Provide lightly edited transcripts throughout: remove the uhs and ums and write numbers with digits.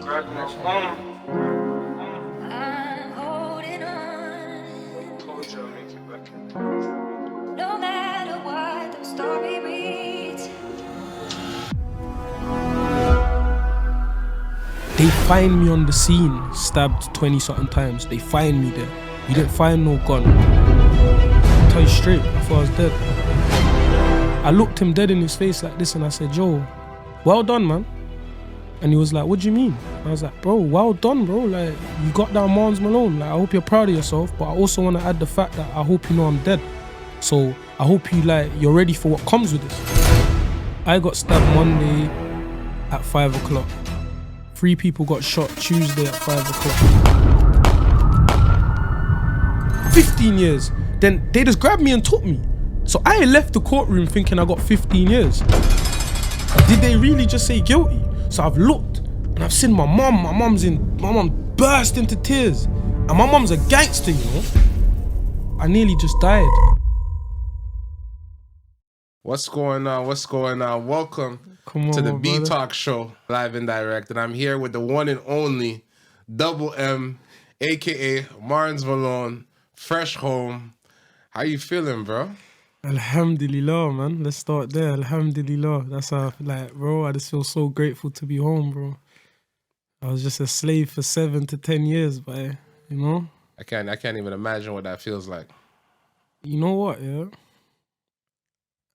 Grab my phone. I'm holding on. Told you I'll make it back. No matter what the story reads. They find me on the scene, stabbed 20-something times. They find me there. You didn't find no gun. I'll tell you straight, I thought I was dead. I looked him dead in his face like this and I said, yo, well done, man. And he was like, what do you mean? I was like, bro, well done, bro. Like, you got that Marnz Malone. Like, I hope you're proud of yourself, but I also want to add the fact that I hope you know I'm dead. So I hope you're ready for what comes with this. I got stabbed Monday at 5 o'clock. 3 people got shot Tuesday at 5 o'clock. 15 years. Then they just grabbed me and took me. So I left the courtroom thinking I got 15 years. Did they really just say guilty? So I've looked and I've seen my mum. My mum burst into tears. And my mum's a gangster, you know. I nearly just died. What's going on? Welcome to the B Talk Show, live and direct. And I'm here with the one and only Double M, aka Marnz Malone, fresh home. How you feeling, bro? Alhamdulillah, man. Let's start there. Alhamdulillah. That's how I feel like, bro. I just feel so grateful to be home, bro. I was just a slave for 7 to 10 years, but you know. I can't even imagine what that feels like. You know what, yeah?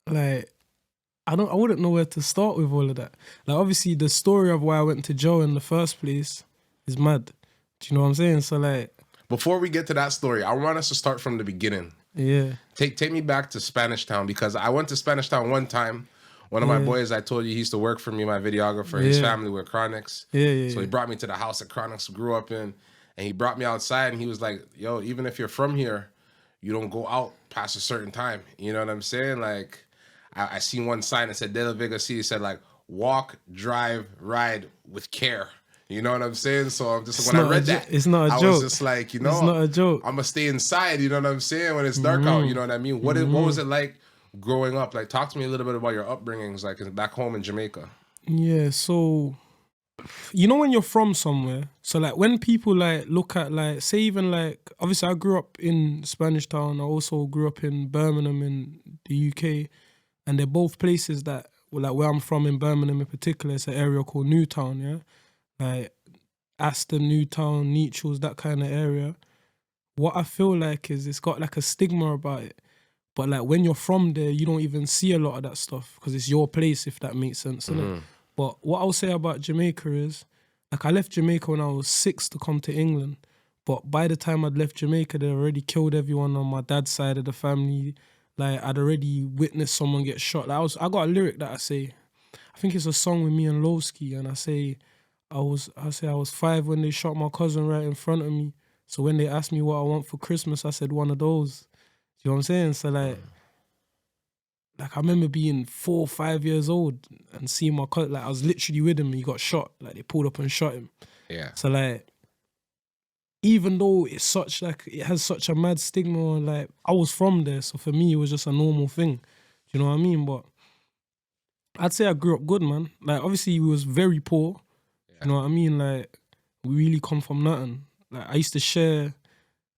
Like, I wouldn't know where to start with all of that. Like, obviously, the story of why I went to jail in the first place is mad. Do you know what I'm saying? So, like, before we get to that story, I want us to start from the beginning. Yeah. Take me back to Spanish Town, because I went to Spanish Town one time. One of my boys, I told you, he used to work for me, my videographer. His family were Chronics. So he brought me to the house that Chronics grew up in, and he brought me outside, and he was like, yo, even if you're from here, you don't go out past a certain time. You know what I'm saying? Like, I seen one sign that said De La Vega City, said like, walk, drive, ride with care. You know what I'm saying? So I'm just, when I read that, it's not a joke. I was just like, you know, it's not a joke. I'm gonna stay inside. You know what I'm saying? When it's dark out, you know what I mean? What was it like growing up? Like, talk to me a little bit about your upbringings, like back home in Jamaica. Yeah, so you know when you're from somewhere, so like when people like look at like, say even like, obviously I grew up in Spanish Town. I also grew up in Birmingham in the UK, and they're both places that, like where I'm from in Birmingham in particular, it's an area called Newtown, yeah? Like Aston, Newtown, Neutral, that kind of area. What I feel like is it's got like a stigma about it. But like when you're from there, you don't even see a lot of that stuff because it's your place, if that makes sense. Innit? But what I'll say about Jamaica is, like I left Jamaica when I was 6 to come to England. But by the time I'd left Jamaica, they'd already killed everyone on my dad's side of the family. Like I'd already witnessed someone get shot. Like I got a lyric that I say, I think it's a song with me and Lowski, and I say I was 5 when they shot my cousin right in front of me. So when they asked me what I want for Christmas, I said one of those. You know what I'm saying? So like I remember being 4 or 5 years old and seeing my cousin, like I was literally with him and he got shot. Like they pulled up and shot him. Yeah. So like, even though it's such like, it has such a mad stigma, like I was from there. So for me, it was just a normal thing. You know what I mean? But I'd say I grew up good, man. Like obviously we was very poor. You know what I mean? Like, we really come from nothing. Like, I used to share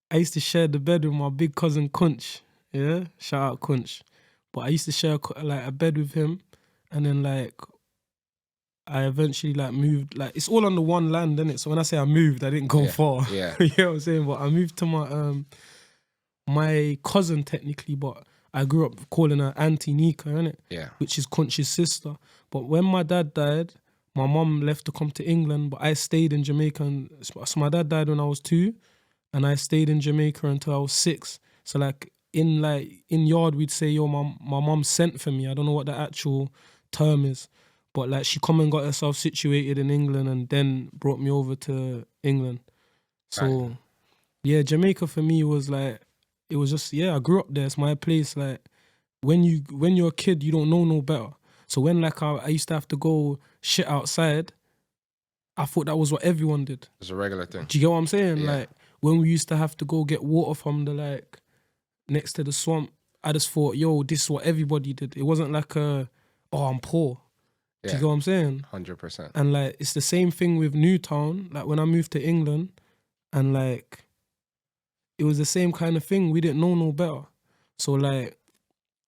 the bed with my big cousin Kunch. Yeah? Shout out Kunch. But I used to share like a bed with him, and then like I eventually like moved. Like, it's all under one land, innit? So when I say I moved, I didn't go far. Yeah. You know what I'm saying? But I moved to my cousin technically, but I grew up calling her Auntie Nika, innit? Yeah. Which is Kunch's sister. But when my dad died, my mum left to come to England, but I stayed in Jamaica. And so my dad died when I was 2, and I stayed in Jamaica until I was 6. So like in yard, we'd say, yo, my mum sent for me. I don't know what the actual term is, but like she come and got herself situated in England and then brought me over to England. So yeah, Jamaica for me was like, it was just, I grew up there. It's my place. Like when you're a kid, you don't know no better. So when like I used to have to go shit outside, I thought that was what everyone did. It's a regular thing. Do you get what I'm saying? Yeah. Like when we used to have to go get water from the like next to the swamp, I just thought, yo, this is what everybody did. It wasn't like I'm poor. Do you get what I'm saying? 100%. And like, it's the same thing with Newtown. Like when I moved to England, and like, it was the same kind of thing. We didn't know no better. So like,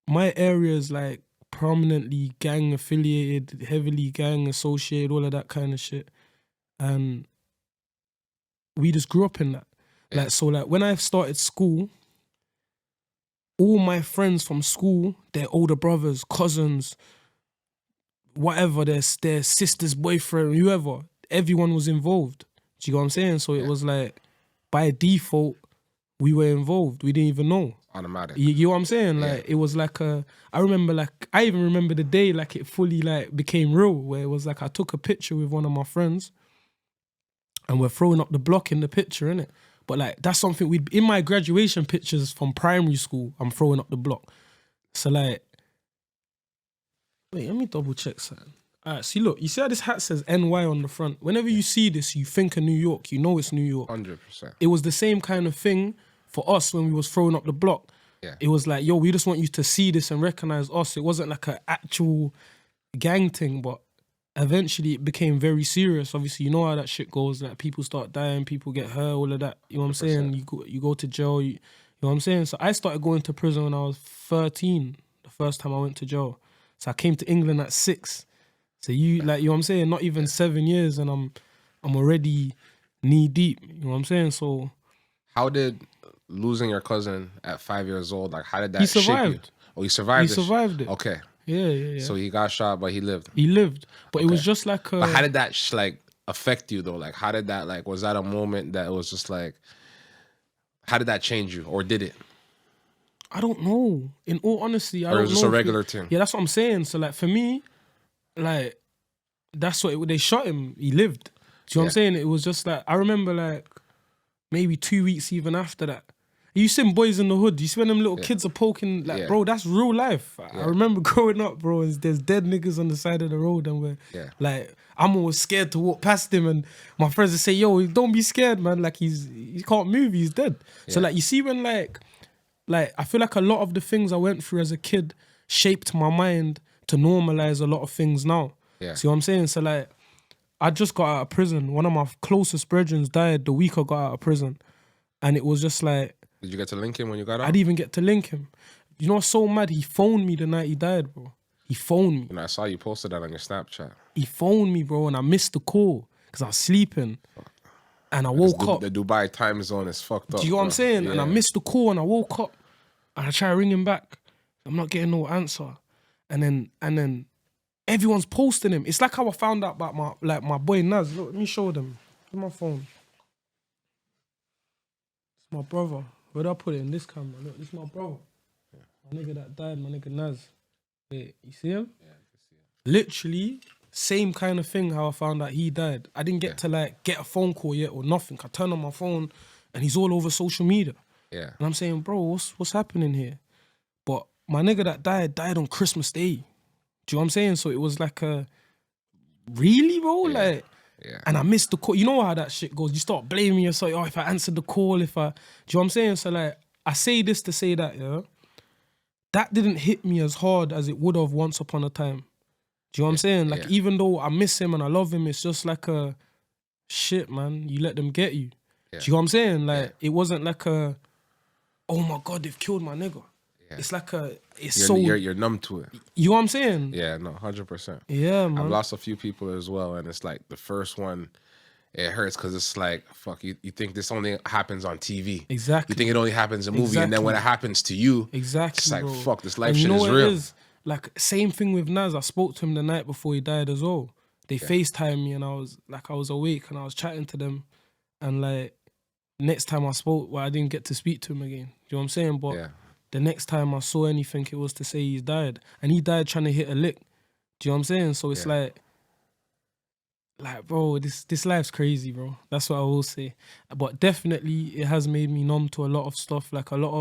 my area is like prominently gang affiliated, heavily gang associated, all of that kind of shit. And we just grew up in that. Yeah. Like, so like when I started school, all my friends from school, their older brothers, cousins, whatever, their sister's boyfriend, whoever, everyone was involved. Do you know what I'm saying? So it was like, by default, we were involved. We didn't even know. Automatic. You know what I'm saying? Like, it was like I even remember the day like it fully like became real, where it was like I took a picture with one of my friends and we're throwing up the block in the picture, innit? But like, that's something in my graduation pictures from primary school, I'm throwing up the block. So like, wait, let me double check something. All right, see, look, you see how this hat says NY on the front? Whenever you see this, you think of New York. You know it's New York. 100%. It was the same kind of thing for us when we was throwing up the block. Yeah. It was like, yo, we just want you to see this and recognize us. It wasn't like an actual gang thing, but eventually it became very serious. Obviously, you know how that shit goes. Like, people start dying, people get hurt, all of that. You know what I'm saying? You go to jail. You know what I'm saying? So I started going to prison when I was 13, the first time I went to jail. So I came to England at 6. So you know what I'm saying? Not even 7 years, and I'm already knee deep. You know what I'm saying? So how did losing your cousin at 5 years old, like, how did that he shape you? survived. Oh, he survived. He survived it. Okay. Yeah. So he got shot, but he lived. He lived, but it was just like. But how did that like affect you though? Like, how did that like? Was that a moment that was just like? How did that change you, or did it? I don't know. In all honesty, I don't know. Or was it just a regular thing? Yeah, that's what I'm saying. So like for me, like that's what they shot him. He lived. Do you know what I'm saying? It was just like, I remember like maybe 2 weeks even after that. You seen Boys in the Hood. You see when them little kids are poking, like, bro, that's real life. I remember growing up, bro, and there's dead niggas on the side of the road, and we're like, I'm always scared to walk past him, and my friends would say, yo, don't be scared, man. Like, he can't move, he's dead. So like, you see when like I feel like a lot of the things I went through as a kid shaped my mind to normalize a lot of things now. Yeah. See what I'm saying? So like, I just got out of prison. One of my closest brethren died the week I got out of prison. And it was just like... Did you get to link him when you got out? I didn't even get to link him. You know what's so mad? He phoned me the night he died, bro. He phoned me. You know, I saw you posted that on your Snapchat. He phoned me, bro, and I missed the call because I was sleeping. And I woke up. The Dubai time zone is fucked up. Do you know what I'm saying? Yeah. And I missed the call and I woke up. And I try to ring him back. I'm not getting no answer. And then everyone's posting him. It's like how I found out about my boy Naz. Look, let me show them. Here's my phone. It's my brother. Where do I put it? In this camera. Look, this is my brother. My nigga that died, my nigga Naz. Wait, you see him? Yeah, I can see him. Literally, same kind of thing how I found out he died. I didn't get to like get a phone call yet or nothing. I turned on my phone and he's all over social media. Yeah. And I'm saying, bro, what's happening here? But my nigga that died on Christmas Day. Do you know what I'm saying? So it was like really, bro? Like, and I missed the call. You know how that shit goes. You start blaming yourself. Oh, if I answered the call, do you know what I'm saying? So like, I say this to say that, that didn't hit me as hard as it would have once upon a time. Do you know what I'm saying? Like, even though I miss him and I love him, it's just like shit, man, you let them get you. Do you know what I'm saying? Like, it wasn't like oh my God, they've killed my nigga. Yeah. It's like you're numb to it. You know what I'm saying? Yeah, no, 100%. Yeah, man. I've lost a few people as well, and it's like the first one, it hurts because it's like, fuck, you think this only happens on TV. Exactly. You think it only happens in a movie, and then when it happens to you, it's like, bro. Fuck, this life shit is real. Like, same thing with Naz. I spoke to him the night before he died as well. They FaceTimed me, and I was awake, and I was chatting to them, and like, next time I spoke, I didn't get to speak to him again. You know what I'm saying? But the next time I saw anything, it was to say he's died. And he died trying to hit a lick. Do you know what I'm saying? So it's like, bro, this life's crazy, bro. That's what I will say. But definitely, it has made me numb to a lot of stuff. Like a lot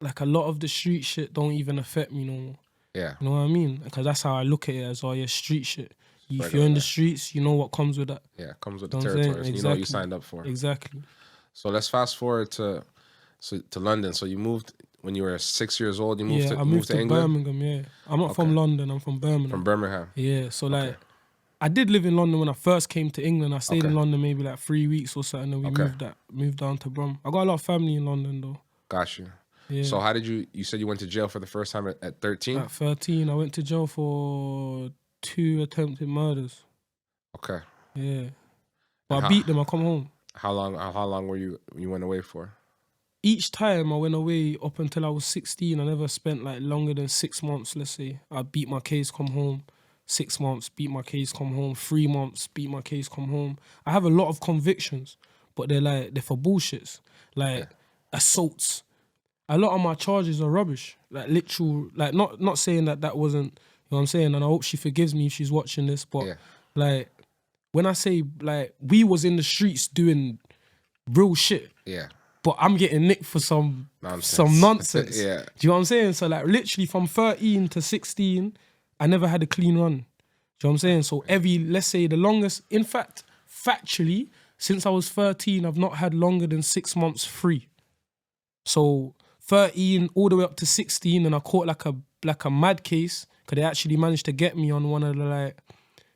of the street shit don't even affect me no more. Yeah. You know what I mean? Because that's how I look at it, as street shit. If you're in the streets, you know what comes with that. Yeah, it comes with the territory. Exactly. You know what you signed up for. Exactly. So let's fast forward to London. So you moved. when you were 6 years old, you I moved to England? Birmingham, yeah. I'm not from London, I'm from Birmingham. From Birmingham. Yeah, so like, I did live in London when I first came to England. I stayed in London maybe like 3 weeks or so, and then we moved down to Brum. I got a lot of family in London though. Got you. Yeah. So how did you said you went to jail for the first time at 13? At 13, I went to jail for 2 attempted murders. Okay. Yeah. But I beat them, I come home. How long were you went away for? Each time I went away up until I was 16, I never spent like longer than 6 months, let's say. I beat my case, come home. 6 months, beat my case, come home. 3 months, beat my case, come home. I have a lot of convictions, but they're for bullshits. Like assaults. A lot of my charges are rubbish. Like literal, like not saying that wasn't, you know what I'm saying? And I hope she forgives me if she's watching this, but like when I say like we was in the streets doing real shit. Yeah. But I'm getting nicked for some nonsense. Yeah. Do you know what I'm saying? So like literally from 13 to 16, I never had a clean run. Do you know what I'm saying? So let's say the longest, in fact, factually, since I was 13, I've not had longer than 6 months free. So 13 all the way up to 16, and I caught like a mad case, because they actually managed to get me on one of the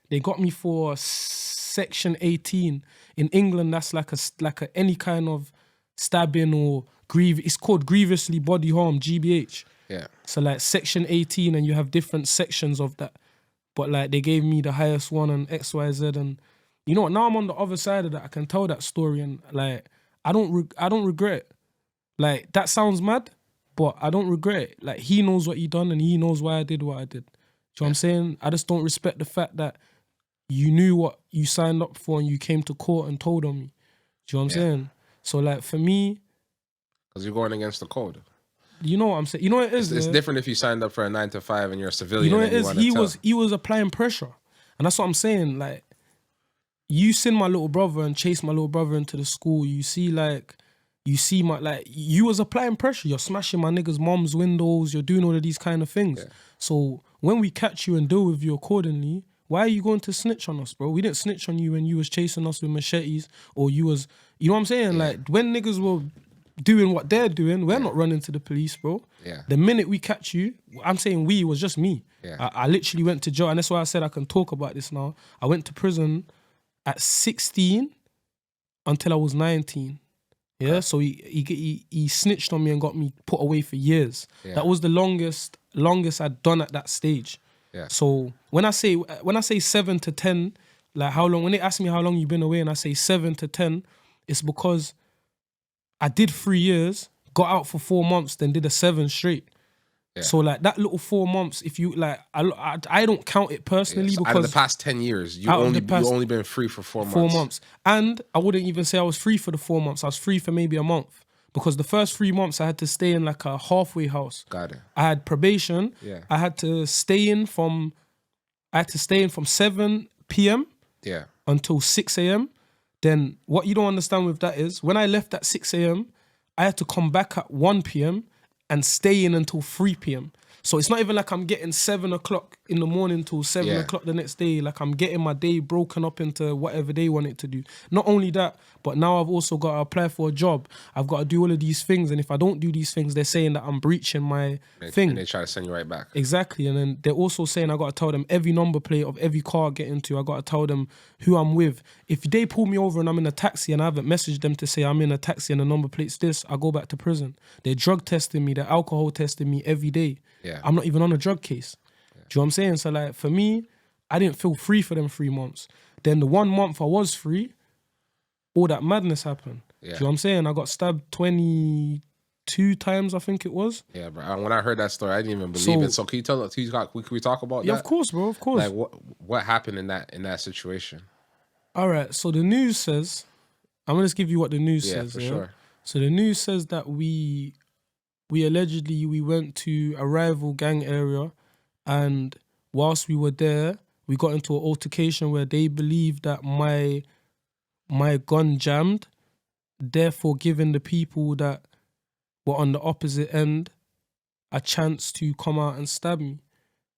they got me for Section 18. In England, that's like a any kind of stabbing or it's called grievously body harm, GBH. Yeah. So like Section 18, and you have different sections of that. But like they gave me the highest one and XYZ, and you know what? Now I'm on the other side of that. I can tell that story, and like I don't regret it. Like that sounds mad, but I don't regret it. Like he knows what he done, and he knows why I did what I did. Do you know what I'm saying? I just don't respect the fact that you knew what you signed up for and you came to court and told on me. Do you know what I'm saying? So like for me, because you're going against the code. You know what I'm saying? You know what it is? It's different if you signed up for a 9 to 5 and you're a civilian. You know what it is? He was applying pressure, and that's what I'm saying. Like, you send my little brother and chase my little brother into the school. You see you was applying pressure. You're smashing my niggas' mom's windows. You're doing all of these kind of things. Yeah. So when we catch you and deal with you accordingly, why are you going to snitch on us, bro? We didn't snitch on you when you was chasing us with machetes, or you was, you know what I'm saying? Yeah. Like when niggas were doing what they're doing, we're not running to the police, bro. Yeah. The minute we catch you, I'm saying we, was just me. Yeah. I literally went to jail, and that's why I said I can talk about this now. I went to prison at 16 until I was 19. Yeah, okay. So he snitched on me and got me put away for years. Yeah. That was the longest I'd done at that stage. Yeah. So when I say 7 to 10, like how long, when they ask me how long you've been away and I say 7 to 10, it's because I did 3 years, got out for 4 months, then did a 7 straight. Yeah. So like that little 4 months, if you like, I don't count it personally, because out of the past 10 years, you only been free for 4 months. 4 months, and I wouldn't even say I was free for the 4 months. I was free for maybe a month, because the first 3 months I had to stay in like a halfway house. Got it. I had probation. Yeah. I had to stay in from 7 p.m. Until 6 a.m. Then what you don't understand with that is when I left at 6 a.m., I had to come back at 1 p.m. and stay in until 3 p.m. So it's not even like I'm getting 7 o'clock in the morning till 7 o'clock the next day. Like I'm getting my day broken up into whatever they want it to do. Not only that, but now I've also got to apply for a job. I've got to do all of these things. And if I don't do these things, they're saying that I'm breaching my thing. And they try to send you right back. Exactly. And then they're also saying I got to tell them every number plate of every car I get into. I got to tell them who I'm with. If they pull me over and I'm in a taxi and I haven't messaged them to say I'm in a taxi and the number plate's this, I go back to prison. They're drug testing me. They're alcohol testing me every day. Yeah. I'm not even on a drug case. Yeah. Do you know what I'm saying? So like for me, I didn't feel free for them 3 months. Then the 1 month I was free, all that madness happened. Yeah. Do you know what I'm saying? I got stabbed 22 times, I think it was. Yeah, bro. When I heard that story, I didn't even believe it. So can you tell us? Can we talk about that? Yeah, of course, bro. Of course. Like what happened in that situation? All right. So the news says, I'm gonna just give you what the news says. For sure. So the news says that we allegedly went to a rival gang area, and whilst we were there, we got into an altercation where they believed that my gun jammed, therefore giving the people that were on the opposite end a chance to come out and stab me,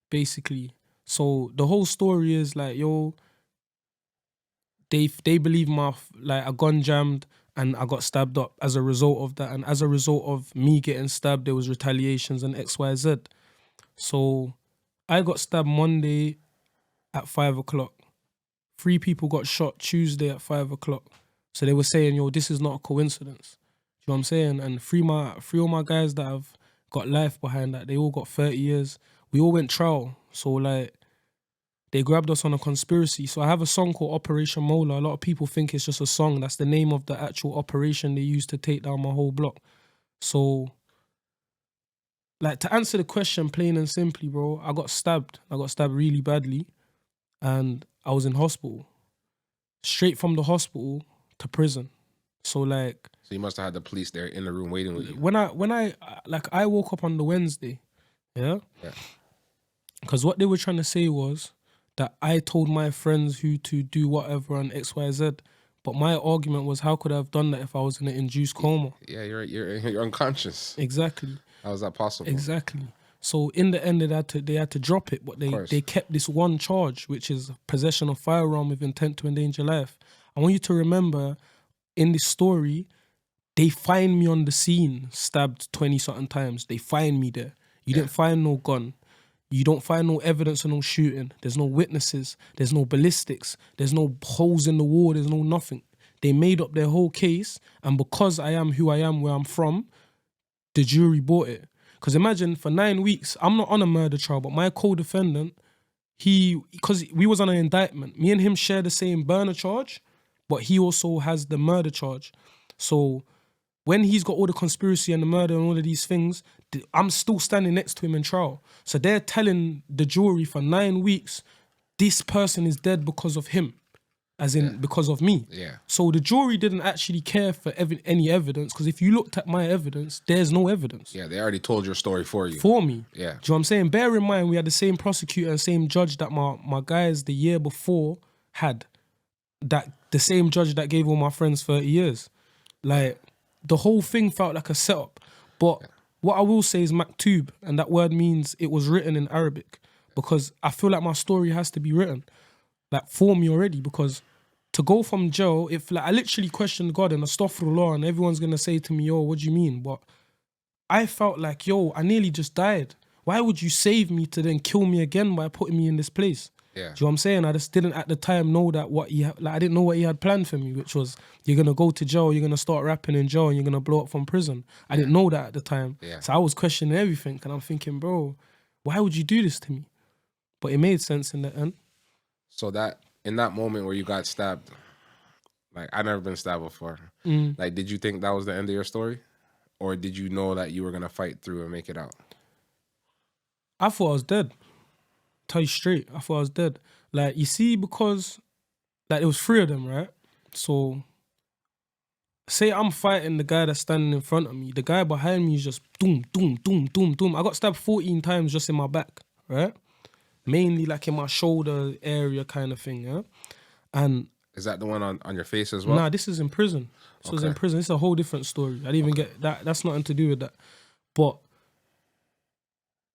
basically. So the whole story is like, yo, they believe a gun jammed, and I got stabbed up as a result of that. And as a result of me getting stabbed, there was retaliations and XYZ. So I got stabbed Monday at 5 o'clock. 3 people got shot Tuesday at 5 o'clock. So they were saying, yo, this is not a coincidence. Do you know what I'm saying? And three of my guys that have got life behind that, they all got 30 years. We all went trial. So like, they grabbed us on a conspiracy. So I have a song called Operation Mola. A lot of people think it's just a song. That's the name of the actual operation they used to take down my whole block. So, like, to answer the question plain and simply, bro, I got stabbed. I got stabbed really badly. And I was in hospital. Straight from the hospital to prison. So, like... So you must have had the police there in the room waiting with you. When I woke up on the Wednesday, yeah? Yeah. Because what they were trying to say was that I told my friends who to do whatever and XYZ. But my argument was, how could I have done that if I was in an induced coma? Yeah, you're unconscious. Exactly. How is that possible? Exactly. So in the end, they had to drop it, but they kept this one charge, which is possession of firearm with intent to endanger life. I want you to remember, in this story, they find me on the scene, stabbed 20-something times. They find me there. You didn't find no gun. You don't find no evidence of no shooting. There's no witnesses. There's no ballistics. There's no holes in the wall. There's no nothing. They made up their whole case, and because I am who I am, where I'm from, the jury bought it. Because imagine, for 9 weeks, I'm not on a murder trial, but my co-defendant, because we was on an indictment, me and him share the same burner charge, but he also has the murder charge. So when he's got all the conspiracy and the murder and all of these things, I'm still standing next to him in trial. So they're telling the jury for 9 weeks, this person is dead because of him, as in because of me. Yeah. So the jury didn't actually care for any evidence, because if you looked at my evidence, there's no evidence. Yeah, they already told your story for you. For me. Yeah. Do you know what I'm saying? Bear in mind, we had the same prosecutor and same judge that my guys the year before had. That the same judge that gave all my friends 30 years. Like, the whole thing felt like a setup. But what I will say is maktub, and that word means it was written in Arabic, because I feel like my story has to be written, like, for me already, because to go from jail, if like I literally questioned God and astaghfirullah, and everyone's gonna say to me, yo, what do you mean? But I felt like, yo, I nearly just died. Why would you save me to then kill me again by putting me in this place? Yeah. Do you know what I'm saying? I just didn't at the time know that I didn't know what he had planned for me, which was, you're going to go to jail, you're going to start rapping in jail, and you're going to blow up from prison. I didn't know that at the time. Yeah. So I was questioning everything, and I'm thinking, bro, why would you do this to me? But it made sense in the end. So that, in that moment where you got stabbed, like, I've never been stabbed before. Like, did you think that was the end of your story? Or did you know that you were going to fight through and make it out? I thought I was dead. Tell you straight, I thought I was dead. Like, you see, because like there was 3 of them, right? So say I'm fighting the guy that's standing in front of me. The guy behind me is just doom, doom, doom, doom, doom. I got stabbed 14 times just in my back, right? Mainly like in my shoulder area kind of thing, yeah? And is that the one on your face as well? Nah, this is in prison. This was in prison. It's a whole different story. I didn't even get that. That's nothing to do with that. But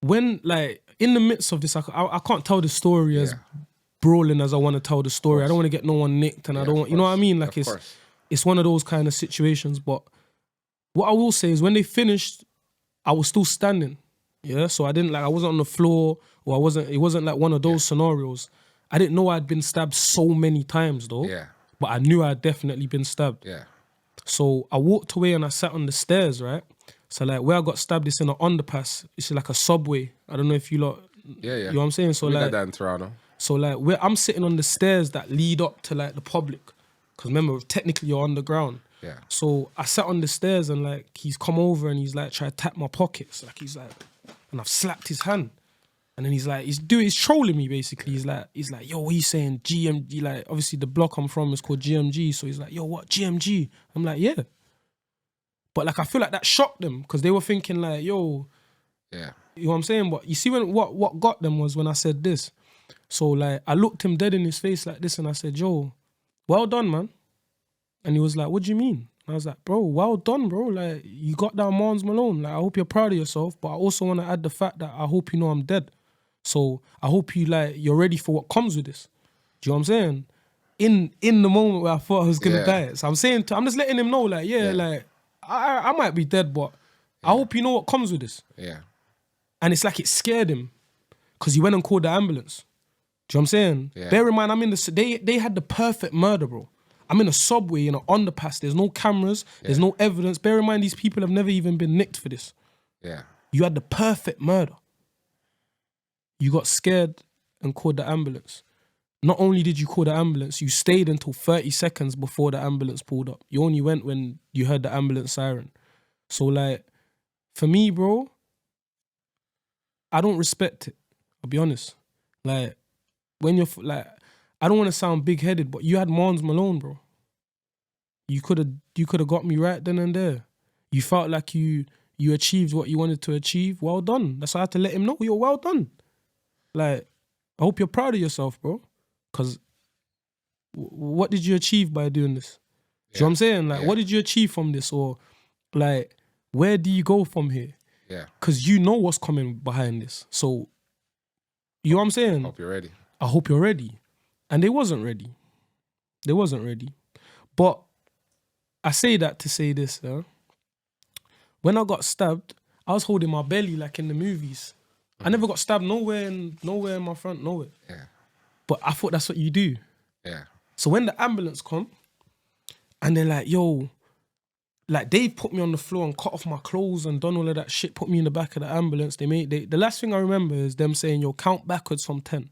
when, like, in the midst of this, I can't tell the story as brawling as I want to tell the story. I don't want to get no one nicked, and I don't want, you know what I mean? Like, it's one of those kind of situations. But what I will say is, when they finished, I was still standing. Yeah, so I wasn't on the floor, or it wasn't like one of those scenarios. I didn't know I'd been stabbed so many times though. Yeah. But I knew I'd definitely been stabbed. Yeah. So I walked away and I sat on the stairs, right? So like where I got stabbed, it's in an underpass. It's like a subway. I don't know if you lot, you know what I'm saying? So we like got that in Toronto. So like where I'm sitting on the stairs that lead up to like the public. Because remember, technically you're underground. Yeah. So I sat on the stairs and like he's come over and he's like trying to tap my pockets. Like he's like, and I've slapped his hand. And then he's like, he's trolling me basically. He's like, yo, what are you saying? GMG, like obviously the block I'm from is called GMG. So he's like, yo, what, GMG? I'm like, yeah. But like I feel like that shocked them because they were thinking like, yo, yeah, you know what I'm saying? But you see what got them was when I said this. So like I looked him dead in his face like this and I said, yo, well done, man. And he was like, what do you mean? And I was like, bro, well done, bro. Like you got down Marnz Malone. Like I hope you're proud of yourself. But I also want to add the fact that I hope you know I'm dead. So I hope you're ready for what comes with this. Do you know what I'm saying? in the moment where I thought I was gonna Yeah. die. So I'm just letting him know, like, like I might be dead, but I hope you know what comes with this. Yeah. And it's like it scared him because he went and called the ambulance. Do you know what I'm saying? Yeah. Bear in mind, I'm in they had the perfect murder, bro. I'm in a subway, in an underpass. There's no cameras. There's no evidence. Bear in mind, these people have never even been nicked for this. Yeah. You had the perfect murder. You got scared and called the ambulance. Not only did you call the ambulance, you stayed until 30 seconds before the ambulance pulled up. You only went when you heard the ambulance siren. So, like, for me, bro, I don't respect it. I'll be honest. Like, when you're, like, I don't want to sound big-headed, but you had Marnz Malone, bro. You could have got me right then and there. You felt like you achieved what you wanted to achieve. Well done. That's why I had to let him know. You're well done. Like, I hope you're proud of yourself, bro. Because what did you achieve by doing this? Do you know what I'm saying? Like, what did you achieve from this? Or, like, where do you go from here? Yeah. Because you know what's coming behind this. So, you know what I'm saying? Hope you're ready. I hope you're ready. And they wasn't ready. They wasn't ready. But I say that to say this, when I got stabbed, I was holding my belly like in the movies. I never got stabbed nowhere in my front, nowhere. Yeah. But I thought that's what you do. Yeah. So when the ambulance come, and they're like, yo, like they put me on the floor and cut off my clothes and done all of that shit, put me in the back of the ambulance. The last thing I remember is them saying, yo, count backwards from 10.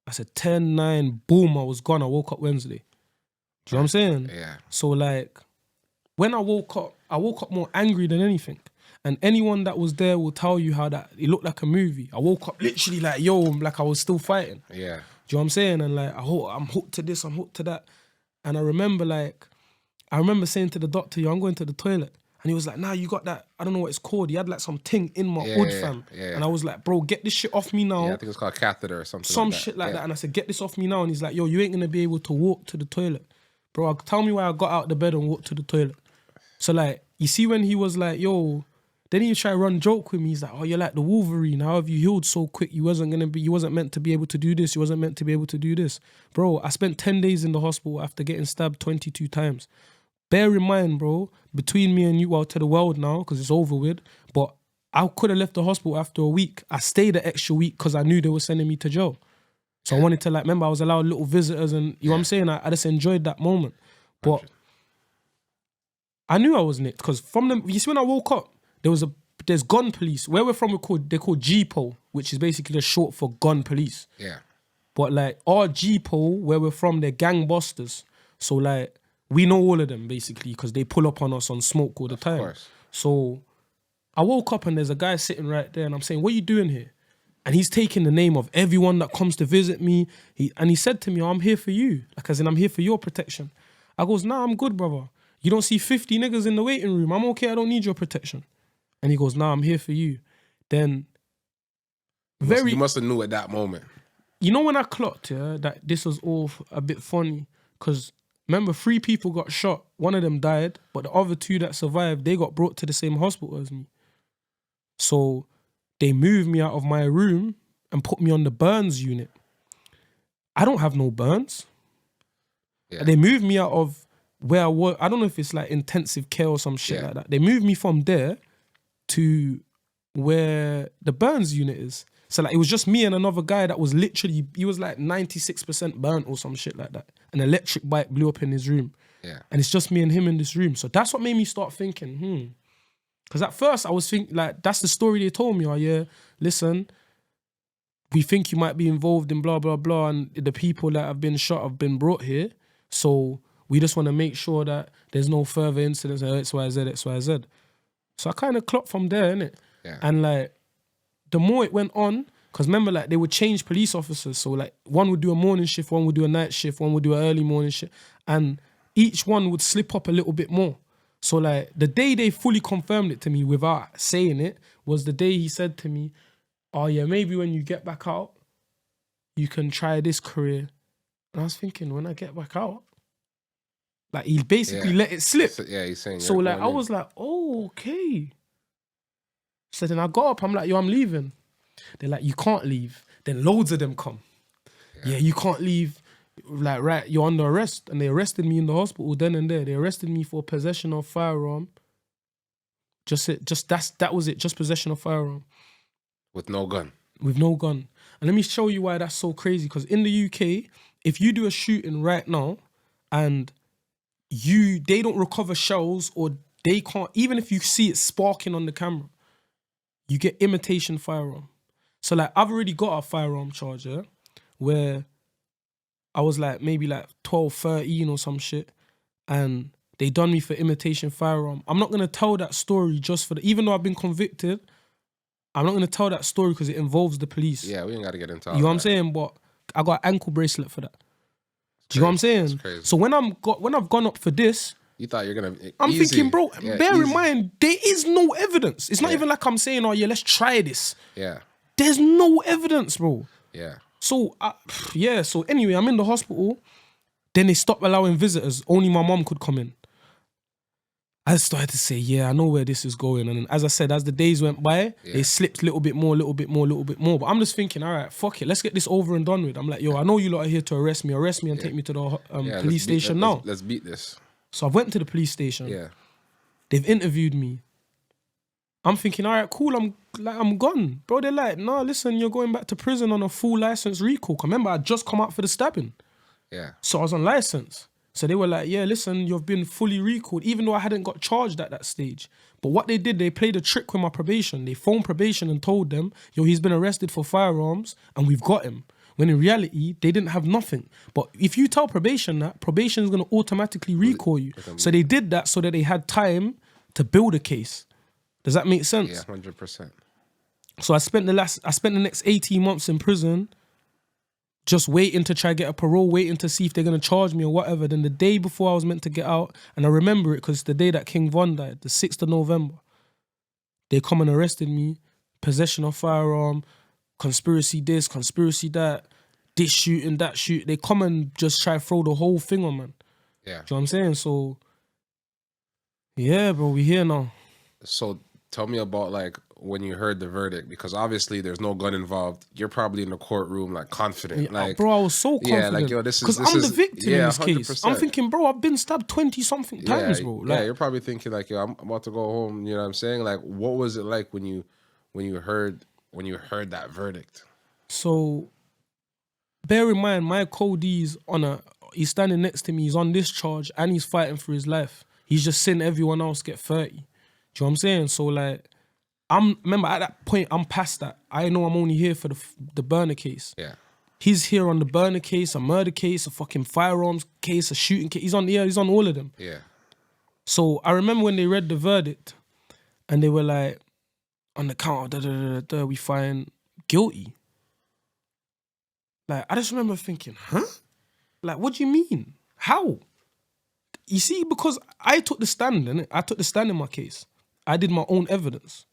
I said 10, 9, boom, I was gone. I woke up Wednesday. Do you know what I'm saying? Yeah. So like, when I woke up more angry than anything. And anyone that was there will tell you how that it looked like a movie. I woke up literally like, yo, like I was still fighting. Yeah. Do you know what I'm saying? And like, I'm hooked to this, I'm hooked to that. And I remember saying to the doctor, yo, I'm going to the toilet. And he was like, nah, you got that, I don't know what it's called. He had like some thing in my hood, fam. Yeah. And I was like, bro, get this shit off me now. Yeah, I think it's called catheter or something Some like that. shit like that. And I said, get this off me now. And he's like, yo, you ain't going to be able to walk to the toilet. Bro, tell me why I got out of the bed and walked to the toilet. So like, you see when he was like, yo, then he tried to run joke with me. He's like, oh, you're like the Wolverine. How have you healed so quick? You wasn't meant to be able to do this. You wasn't meant to be able to do this. Bro, I spent 10 days in the hospital after getting stabbed 22 times. Bear in mind, bro, between me and you, well, to the world now, because it's over with, but I could have left the hospital after a week. I stayed an extra week because I knew they were sending me to jail. So I wanted to, like, remember, I was allowed little visitors and, you know what I'm saying? I just enjoyed that moment. But I knew I was nicked because you see when I woke up, there's gun police. Where we're from, they're called GPO, which is basically the short for gun police. Yeah. But like our GPO, where we're from, they're gangbusters. So like we know all of them basically because they pull up on us on smoke all the time. Of course. So I woke up and there's a guy sitting right there and I'm saying, what are you doing here? And he's taking the name of everyone that comes to visit me. He said to me, oh, I'm here for you. Like as in I'm here for your protection. I goes, nah, I'm good, brother. You don't see 50 niggas in the waiting room. I'm okay, I don't need your protection. And he goes, nah, I'm here for you. Then You must have knew at that moment. You know when I clocked, that this was all a bit funny? Because remember, 3 people got shot. One of them died, but the other 2 that survived, they got brought to the same hospital as me. So they moved me out of my room and put me on the burns unit. I don't have no burns. Yeah. And they moved me out of where I was. I don't know if it's like intensive care or some shit like that. They moved me from there to where the burns unit is. So like it was just me and another guy that was literally, he was like 96% burnt or some shit like that. An electric bike blew up in his room. Yeah. And it's just me and him in this room. So that's what made me start thinking, Because at first I was thinking, like, that's the story they told me. Oh yeah, listen, we think you might be involved in blah, blah, blah. And the people that have been shot have been brought here. So we just want to make sure that there's no further incidents of XYZ, XYZ. So I kind of clocked from there, innit? Yeah. And like, the more it went on, because remember, like, they would change police officers. So like, one would do a morning shift, one would do a night shift, one would do an early morning shift. And each one would slip up a little bit more. So like, the day they fully confirmed it to me without saying it was the day he said to me, oh yeah, maybe when you get back out, you can try this career. And I was thinking, when I get back out, like he basically let it slip. So, yeah, he's saying. So like, I was like, oh, okay. So then I got up, I'm like, yo, I'm leaving. They're like, you can't leave. Then loads of them come. Yeah, you can't leave. like, right, you're under arrest. And they arrested me in the hospital then and there. They arrested me for possession of firearm. That was it, just possession of firearm. With no gun. With no gun. And let me show you why that's so crazy. Because in the UK, if you do a shooting right now and they don't recover shells or they can't, even if you see it sparking on the camera, you get imitation firearm. So like, I've already got a firearm charge, yeah, where I was like maybe like 12, 13 or some shit, and they done me for imitation firearm. I'm not going to tell that story just for even though I've been convicted, I'm not going to tell that story because it involves the police. Yeah, we ain't got to get into all You know what that. I'm saying? But I got an ankle bracelet for that. Do you know what I'm saying? So when I've gone up for this, you thought you're gonna. I'm thinking, bro. Yeah, bear in mind, there is no evidence. It's not Yeah. even like I'm saying, oh yeah, let's try this. Yeah. There's no evidence, bro. Yeah. So So anyway, I'm in the hospital. Then they stopped allowing visitors. Only my mom could come in. I started to say, yeah, I know where this is going. And as I said, as the days went by, they slipped a little bit more. But I'm just thinking, all right, fuck it. Let's get this over and done with. I'm like, yo, I know you lot are here to arrest me and take me to the police station now. Let's beat this. So I went to the police station. Yeah. They've interviewed me. I'm thinking, all right, cool, I'm gone. Bro, they're like, no, listen, you're going back to prison on a full license recall. Remember, I just come out for the stabbing. Yeah. So I was on license. So they were like, yeah, listen, you've been fully recalled, even though I hadn't got charged at that stage. But what they did, they played a trick with my probation. They phoned probation and told them, yo, he's been arrested for firearms and we've got him. When in reality, they didn't have nothing. But if you tell probation that, probation is going to automatically recall you. So they did that so that they had time to build a case. Does that make sense? Yeah, 100%. So I spent the next 18 months in prison just waiting to try to get a parole, waiting to see if they're going to charge me or whatever. Then the day before I was meant to get out, and I remember it because it's the day that King Von died, the 6th of November, they come and arrested me, possession of firearm, conspiracy this, conspiracy that, this shooting, that shoot. They come and just try to throw the whole thing on, man. Yeah. Do you know what I'm saying? So, yeah, bro, we here now. So tell me about like when you heard the verdict, because obviously there's no gun involved. You're probably in the courtroom like confident. Yeah, like, bro, I was so confident. Yeah, like, yo, this is... Because I'm the victim in this 100%. Case. I'm thinking, bro, I've been stabbed 20-something times, bro. Like, yeah, you're probably thinking like, yo, I'm about to go home. You know what I'm saying? Like, what was it like when you heard that verdict? So, bear in mind, my code's he's standing next to me, he's on discharge, and he's fighting for his life. He's just seeing everyone else get 30. Do you know what I'm saying? So, like, remember at that point, I'm past that. I know I'm only here for the burner case. Yeah. He's here on the burner case, a murder case, a fucking firearms case, a shooting case. He's on all of them. Yeah. So I remember when they read the verdict and they were like, on the count of we find guilty. Like, I just remember thinking, huh? Like, what do you mean? How? You see, because I took the stand, innit? I took the stand in my case. I did my own evidence.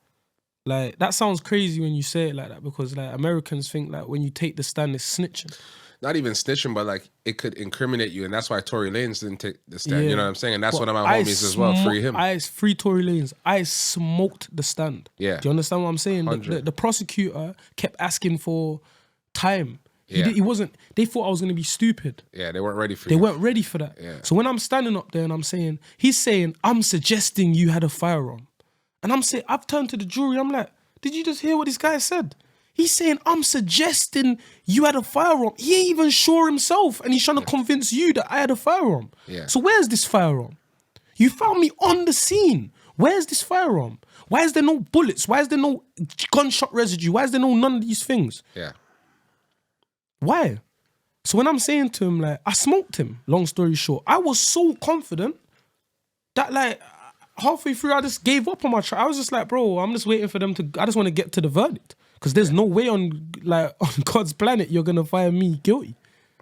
Like, that sounds crazy when you say it like that, because like Americans think like when you take the stand, it's snitching. Not even snitching, but like it could incriminate you, and that's why Tory Lanez didn't take the stand. Yeah. You know what I'm saying? And that's one of my homies as well. Free him. Free Tory Lanez. I smoked the stand. Yeah. Do you understand what I'm saying? The prosecutor kept asking for time. He wasn't. They thought I was going to be stupid. Yeah, they weren't ready for They weren't ready for that. Yeah. So when I'm standing up there and I'm saying, he's saying, I'm suggesting you had a firearm. And I've turned to the jury, I'm like, did you just hear what this guy said? He's saying, I'm suggesting you had a firearm. He ain't even sure himself, and he's trying to convince you that I had a firearm. Yeah. So where's this firearm? You found me on the scene. Where's this firearm? Why is there no bullets? Why is there no gunshot residue? Why is there none of these things? Yeah. Why? So when I'm saying to him, like, I smoked him, long story short, I was so confident that, like, halfway through, I just gave up on my trial. I was just like, bro, I'm just waiting for them to, I just want to get to the verdict. Because there's no way on God's planet you're going to find me guilty.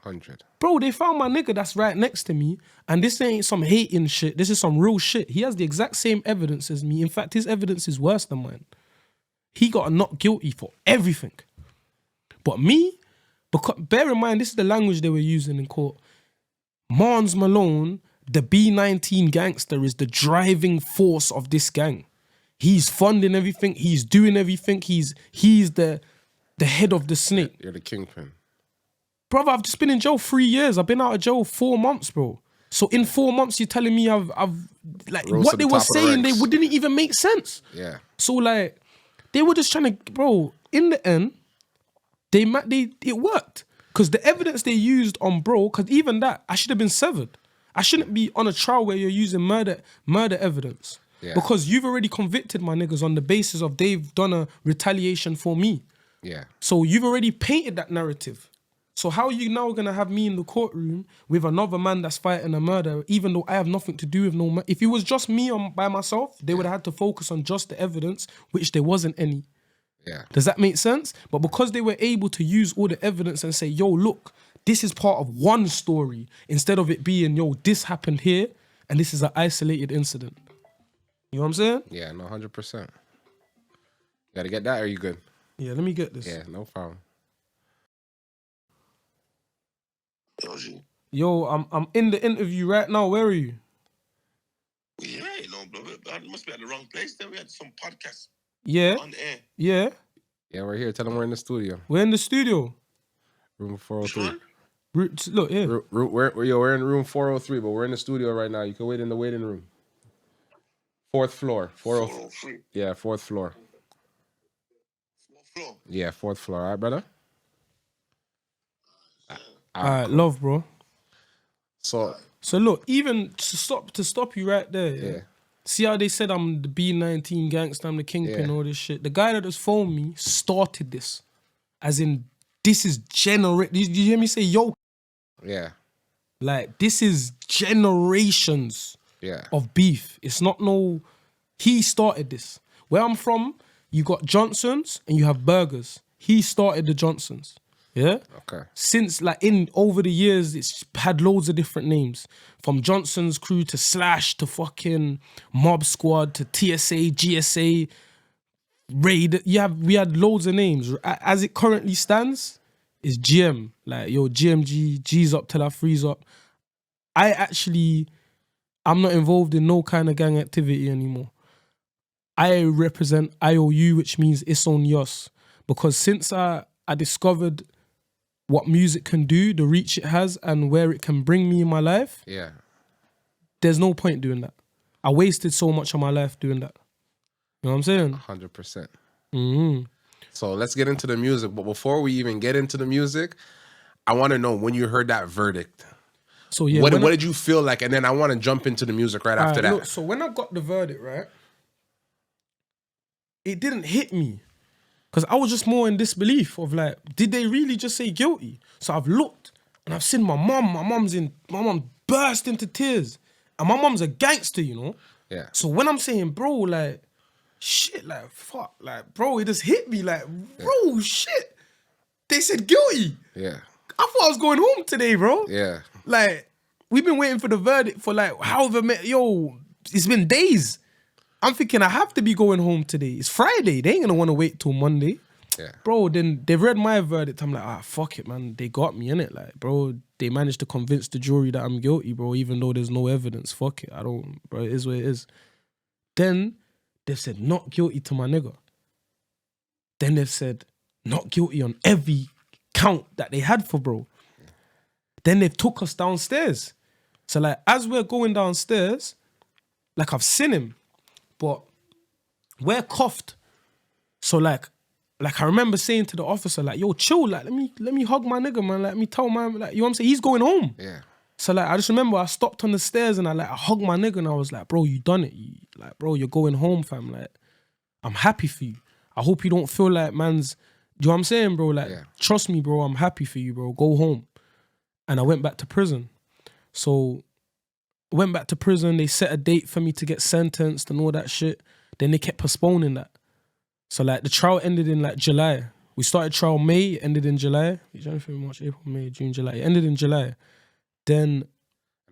100. Bro, they found my nigga that's right next to me, and this ain't some hating shit. This is some real shit. He has the exact same evidence as me. In fact, his evidence is worse than mine. He got not guilty for everything. But me, because bear in mind, this is the language they were using in court. Marnz Malone, the B-19 gangster, is the driving force of this gang. He's funding everything. He's doing everything. He's the head of the snake. You're the kingpin. brother, I've just been in jail 3 years. I've been out of jail 4 months, bro. So in 4 months, you're telling me I've like Rose what to they the were top of the saying, ranks. didn't even make sense. Yeah. So like, they were just trying to, bro. In the end, it worked because the evidence they used on bro, because even that, I should have been severed. I shouldn't be on a trial where you're using murder evidence. Yeah. Because you've already convicted my niggas on the basis of they've done a retaliation for me. Yeah. So you've already painted that narrative. So how are you now going to have me in the courtroom with another man that's fighting a murder, even though I have nothing to do with no man? If it was just me by myself, they would have had to focus on just the evidence, which there wasn't any. Yeah. Does that make sense? But because they were able to use all the evidence and say, yo, look, this is part of one story, instead of it being, yo, this happened here, and this is an isolated incident. You know what I'm saying? Yeah, no, 100%. You gotta get that, or are you good? Yeah, let me get this. Yeah, no problem. Yo, I'm in the interview right now. Where are you? Yeah, no, bro. I must be at the wrong place. Then we had some podcast Yeah. on air. Yeah. Yeah, we're here. Tell them we're in the studio. We're in the studio. Room 403. Sure? Look, yeah. We're in room 403, but we're in the studio right now. You can wait in the waiting room. 4th floor. 403. 403. Yeah, 4th floor. 4th floor. Yeah, 4th floor. All right, brother? All right, love, bro. So, So look, even to stop you right there. yeah. See how they said I'm the B19 gangster, I'm the kingpin, Yeah. all this shit. The guy that just phoned me started this. As in, this is Did you hear me say, yo? Yeah. Like, this is generations Yeah. of beef. It's not he started this. Where I'm from, you got Johnson's and you have burgers. He started the Johnson's. Yeah? Okay. Since over the years, it's had loads of different names. From Johnson's crew to Slash to fucking Mob Squad to TSA, GSA, Raid. We had loads of names. As it currently stands, it's GM. Like, yo, GMG, G's up till I freeze up. I'm not involved in no kind of gang activity anymore. I represent IOU, which means it's on us. Because since I discovered what music can do, the reach it has, and where it can bring me in my life, Yeah. there's no point doing that. I wasted so much of my life doing that. You know what I'm saying? 100%. Mm-hmm. So let's get into the music. But before we even get into the music, I want to know when you heard that verdict. So yeah, What did you feel like? And then I want to jump into the music right after that. Look, so when I got the verdict, right, it didn't hit me. Because I was just more in disbelief of like, did they really just say guilty? So I've looked and I've seen my mom. My mom burst into tears. And my mom's a gangster, you know? Yeah. So when I'm saying, bro, like, shit, like, fuck, like, bro, it just hit me, like, bro, shit. They said guilty. Yeah. I thought I was going home today, bro. Yeah. Like, we've been waiting for the verdict for like it's been days. I'm thinking I have to be going home today. It's Friday. They ain't gonna want to wait till Monday. Yeah. Bro, then they've read my verdict. I'm like, fuck it, man. They got me, innit? Like, bro, they managed to convince the jury that I'm guilty, bro, even though there's no evidence. Fuck it. Bro, it is what it is. Then they've said not guilty to my nigga. Then they've said not guilty on every count that they had for bro. Then they've took us downstairs. So like, as we're going downstairs, like I've seen him, but we're cuffed. So like I remember saying to the officer, like, yo, chill, like, let me hug my nigga, man. Let me tell my, like, you know what I'm saying? He's going home. Yeah. So like, I just remember I stopped on the stairs and I hugged my nigga and I was like, bro, you done it. Like, bro, you're going home, fam. Like, I'm happy for you. I hope you don't feel like man's, do you know what I'm saying, bro? Like, trust me, bro, I'm happy for you, bro. Go home. And I went back to prison. So, went back to prison. They set a date for me to get sentenced and all that shit. Then they kept postponing that. So, like, the trial ended in, like, July. We started trial May, ended in July. January, February, March, April, May, June, July. It ended in July. Then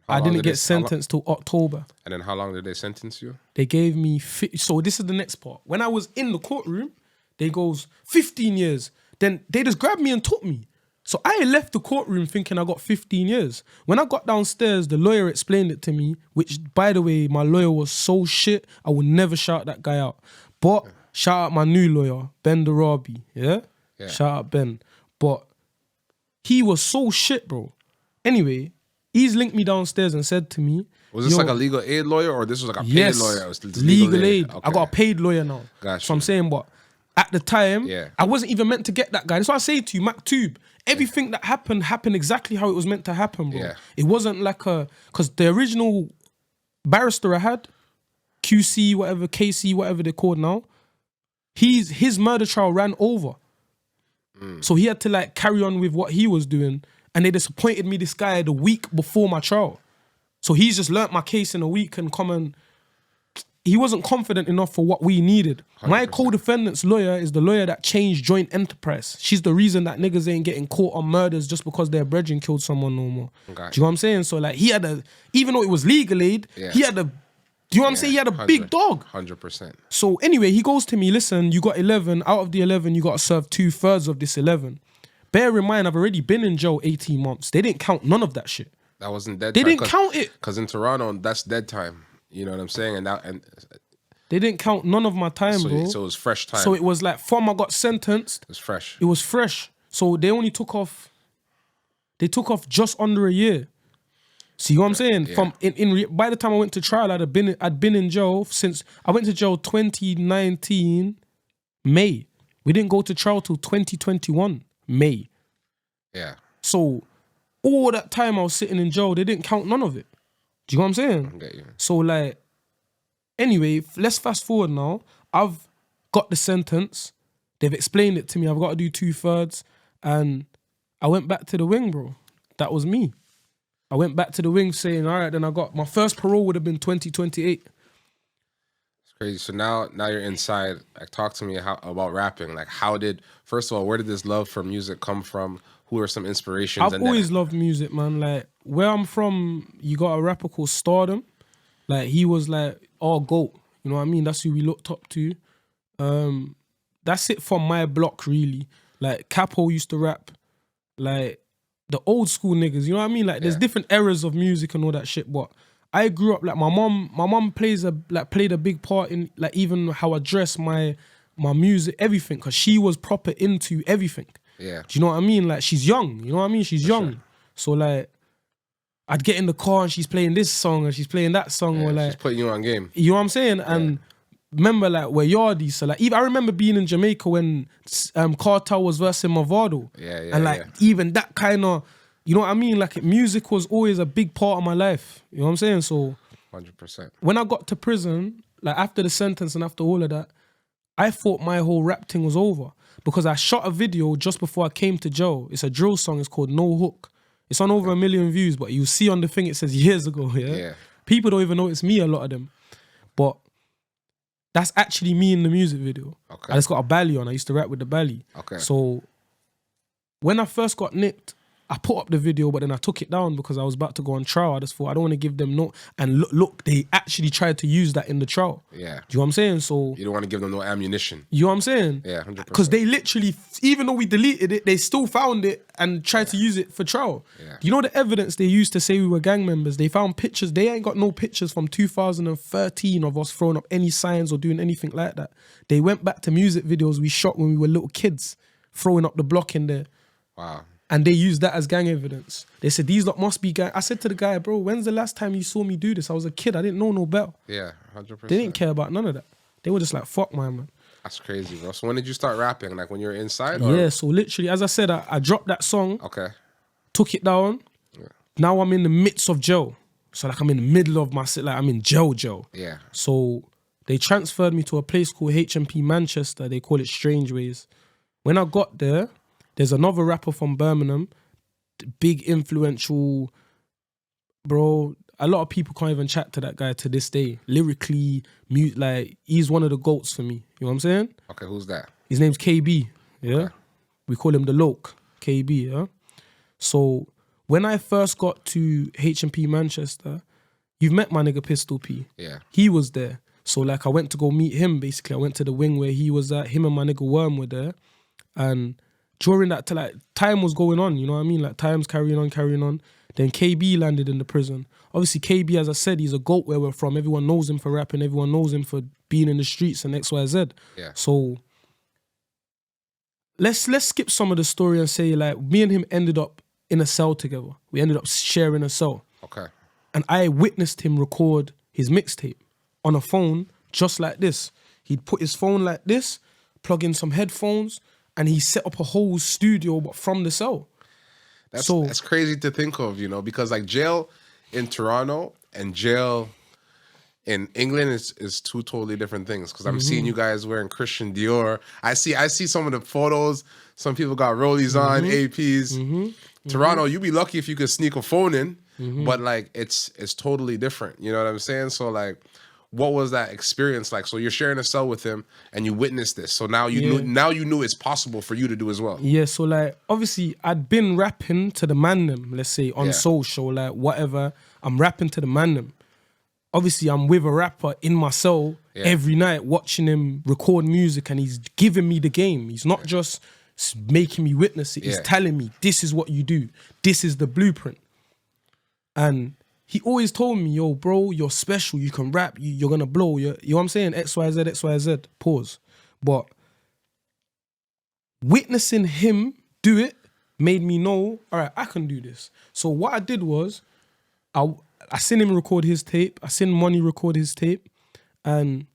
I didn't get sentenced till October. And then how long did they sentence you? They gave me... So, this is the next part. When I was in the courtroom, they goes, 15 years. Then they just grabbed me and took me. So I left the courtroom thinking I got 15 years. When I got downstairs, the lawyer explained it to me, which, by the way, my lawyer was so shit, I would never shout that guy out. But shout out my new lawyer, Ben Darabi, yeah? Shout out Ben. But He was so shit, bro. Anyway, he's linked me downstairs and said to me, was this yo, like a legal aid lawyer or this was like a paid yes, lawyer? It was legal aid. Okay. I got a paid lawyer now. Gotcha. So I'm saying, but at the time, Yeah. I wasn't even meant to get that guy. That's why I say to you, Maktub, everything that happened exactly how it was meant to happen, bro. Yeah. It wasn't like because the original barrister I had, QC, whatever, KC, whatever they're called now, his murder trial ran over. So he had to like carry on with what he was doing. And they just appointed me this guy the week before my trial. So he's just learnt my case in a week and come and... He wasn't confident enough for what we needed. 100%. My co-defendant's lawyer is the lawyer that changed joint enterprise. She's the reason that niggas ain't getting caught on murders just because their brethren killed someone no more. Okay. Do you know what I'm saying? So like he had a... Even though it was legal aid, he had a... Do you know what I'm saying? He had a big dog. 100%. So anyway, he goes to me, listen, you got 11. Out of the 11, you got to serve 2/3 of this 11. Bear in mind, I've already been in jail 18 months. They didn't count none of that shit. That wasn't dead They time. didn't count it. Because in Toronto, that's dead time. You know what I'm saying? And They didn't count none of my time, bro. So it was fresh time. So it was like from I got sentenced. It was fresh. It was fresh. So they only took off. They took off just under a year. See what I'm saying? Yeah. From by the time I went to trial, I'd been in jail since I went to jail 2019 May. We didn't go to trial till 2021 May. Yeah. So all that time I was sitting in jail, they didn't count none of it. Do you know what I'm saying? I get you. So like, anyway, let's fast forward now. I've got the sentence. They've explained it to me. I've got to do 2/3. And I went back to the wing, bro. That was me. I went back to the wing saying, all right, then I got, my first parole would have been 2028. It's crazy. So now you're inside. Like, talk to me about rapping. Like, first of all, where did this love for music come from? Who are some inspirations? I've always loved music, man. Like, where I'm from, you got a rapper called Stardom. Like, he was like our GOAT. You know what I mean? That's who we looked up to. That's it from my block, really. Like, Capo used to rap. Like, the old school niggas, you know what I mean? Like, there's different eras of music and all that shit, but I grew up, like, my mom played a big part in, like, even how I dress, my music, everything, because she was proper into everything. Yeah. Do you know what I mean? Like, she's young, you know what I mean? She's young. Sure. So, like, I'd get in the car and she's playing this song and she's playing that song, or like... She's putting you on game. You know what I'm saying? And remember, like, we're yardies, so, like, even I remember being in Jamaica when Cartel was versing Mavado. And, like, even that kind of... You know what I mean? Like, music was always a big part of my life. You know what I'm saying? So... 100%. When I got to prison, like, after the sentence and after all of that, I thought my whole rap thing was over. Because I shot a video just before I came to jail. It's a drill song. It's called No Hook. It's on over 1 million views, but you see on the thing it says years ago, yeah? People don't even know it's me, a lot of them. But that's actually me in the music video. Okay. I just got a belly on. I used to rap with the belly. Okay. So when I first got nicked, I put up the video, but then I took it down because I was about to go on trial. I just thought, I don't want to give them no... And look, they actually tried to use that in the trial. Yeah. Do you know what I'm saying? So... You don't want to give them no ammunition. You know what I'm saying? Yeah, 100%. Because they literally, even though we deleted it, they still found it and tried to use it for trial. Yeah. You know the evidence they used to say we were gang members? They found pictures. They ain't got no pictures from 2013 of us throwing up any signs or doing anything like that. They went back to music videos we shot when we were little kids, throwing up the block in there. Wow. And they used that as gang evidence. They said, these lot must be gang. I said to the guy, bro, when's the last time you saw me do this? I was a kid. I didn't know no better. Yeah, 100%. They didn't care about none of that. They were just like, fuck, man. That's crazy, bro. So when did you start rapping? Like when you were inside? Or? Yeah, so literally, as I said, I dropped that song. Okay. Took it down. Yeah. Now I'm in the midst of jail. So like I'm in the middle of my... Like I'm in jail. Yeah. So they transferred me to a place called HMP Manchester. They call it Strange Ways. When I got there, there's another rapper from Birmingham, big influential, bro. A lot of people can't even chat to that guy to this day. Lyrically, like he's one of the GOATs for me. You know what I'm saying? Okay, who's that? His name's KB. Yeah, okay. We call him the Loke, KB. Yeah. So when I first got to HMP Manchester, you've met my nigga Pistol P. Yeah. He was there. So like I went to go meet him. Basically, I went to the wing where he was at. Him and my nigga Worm were there, and during that, like time was going on, you know what I mean? Like time's carrying on. Then KB landed in the prison. Obviously, KB, as I said, he's a GOAT where we're from. Everyone knows him for rapping. Everyone knows him for being in the streets and XYZ. Yeah. So let's skip some of the story and say like me and him ended up in a cell together. We ended up sharing a cell. Okay. And I witnessed him record his mixtape on a phone just like this. He'd put his phone like this, plug in some headphones, and he set up a whole studio but from the cell. That's crazy to think of, you know, because like jail in Toronto and jail in England is two totally different things. Because I'm seeing you guys wearing Christian Dior. I see some of the photos. Some people got rollies on, APs. Toronto, you'd be lucky if you could sneak a phone in, but like it's totally different. You know what I'm saying? So like, what was that experience like? So you're sharing a cell with him and you witnessed this. So now you knew it's possible for you to do as well. Yeah, so like obviously I'd been rapping to the man them, let's say on social, like whatever. I'm rapping to the man them. Obviously I'm with a rapper in my cell every night watching him record music and he's giving me the game. He's not just making me witness it. He's telling me this is what you do. This is the blueprint. And he always told me, yo, bro, you're special. You can rap. You're going to blow. You know what I'm saying? XYZ, XYZ. Pause. But witnessing him do it made me know, all right, I can do this. So what I did was, I seen him record his tape. I seen Money record his tape. And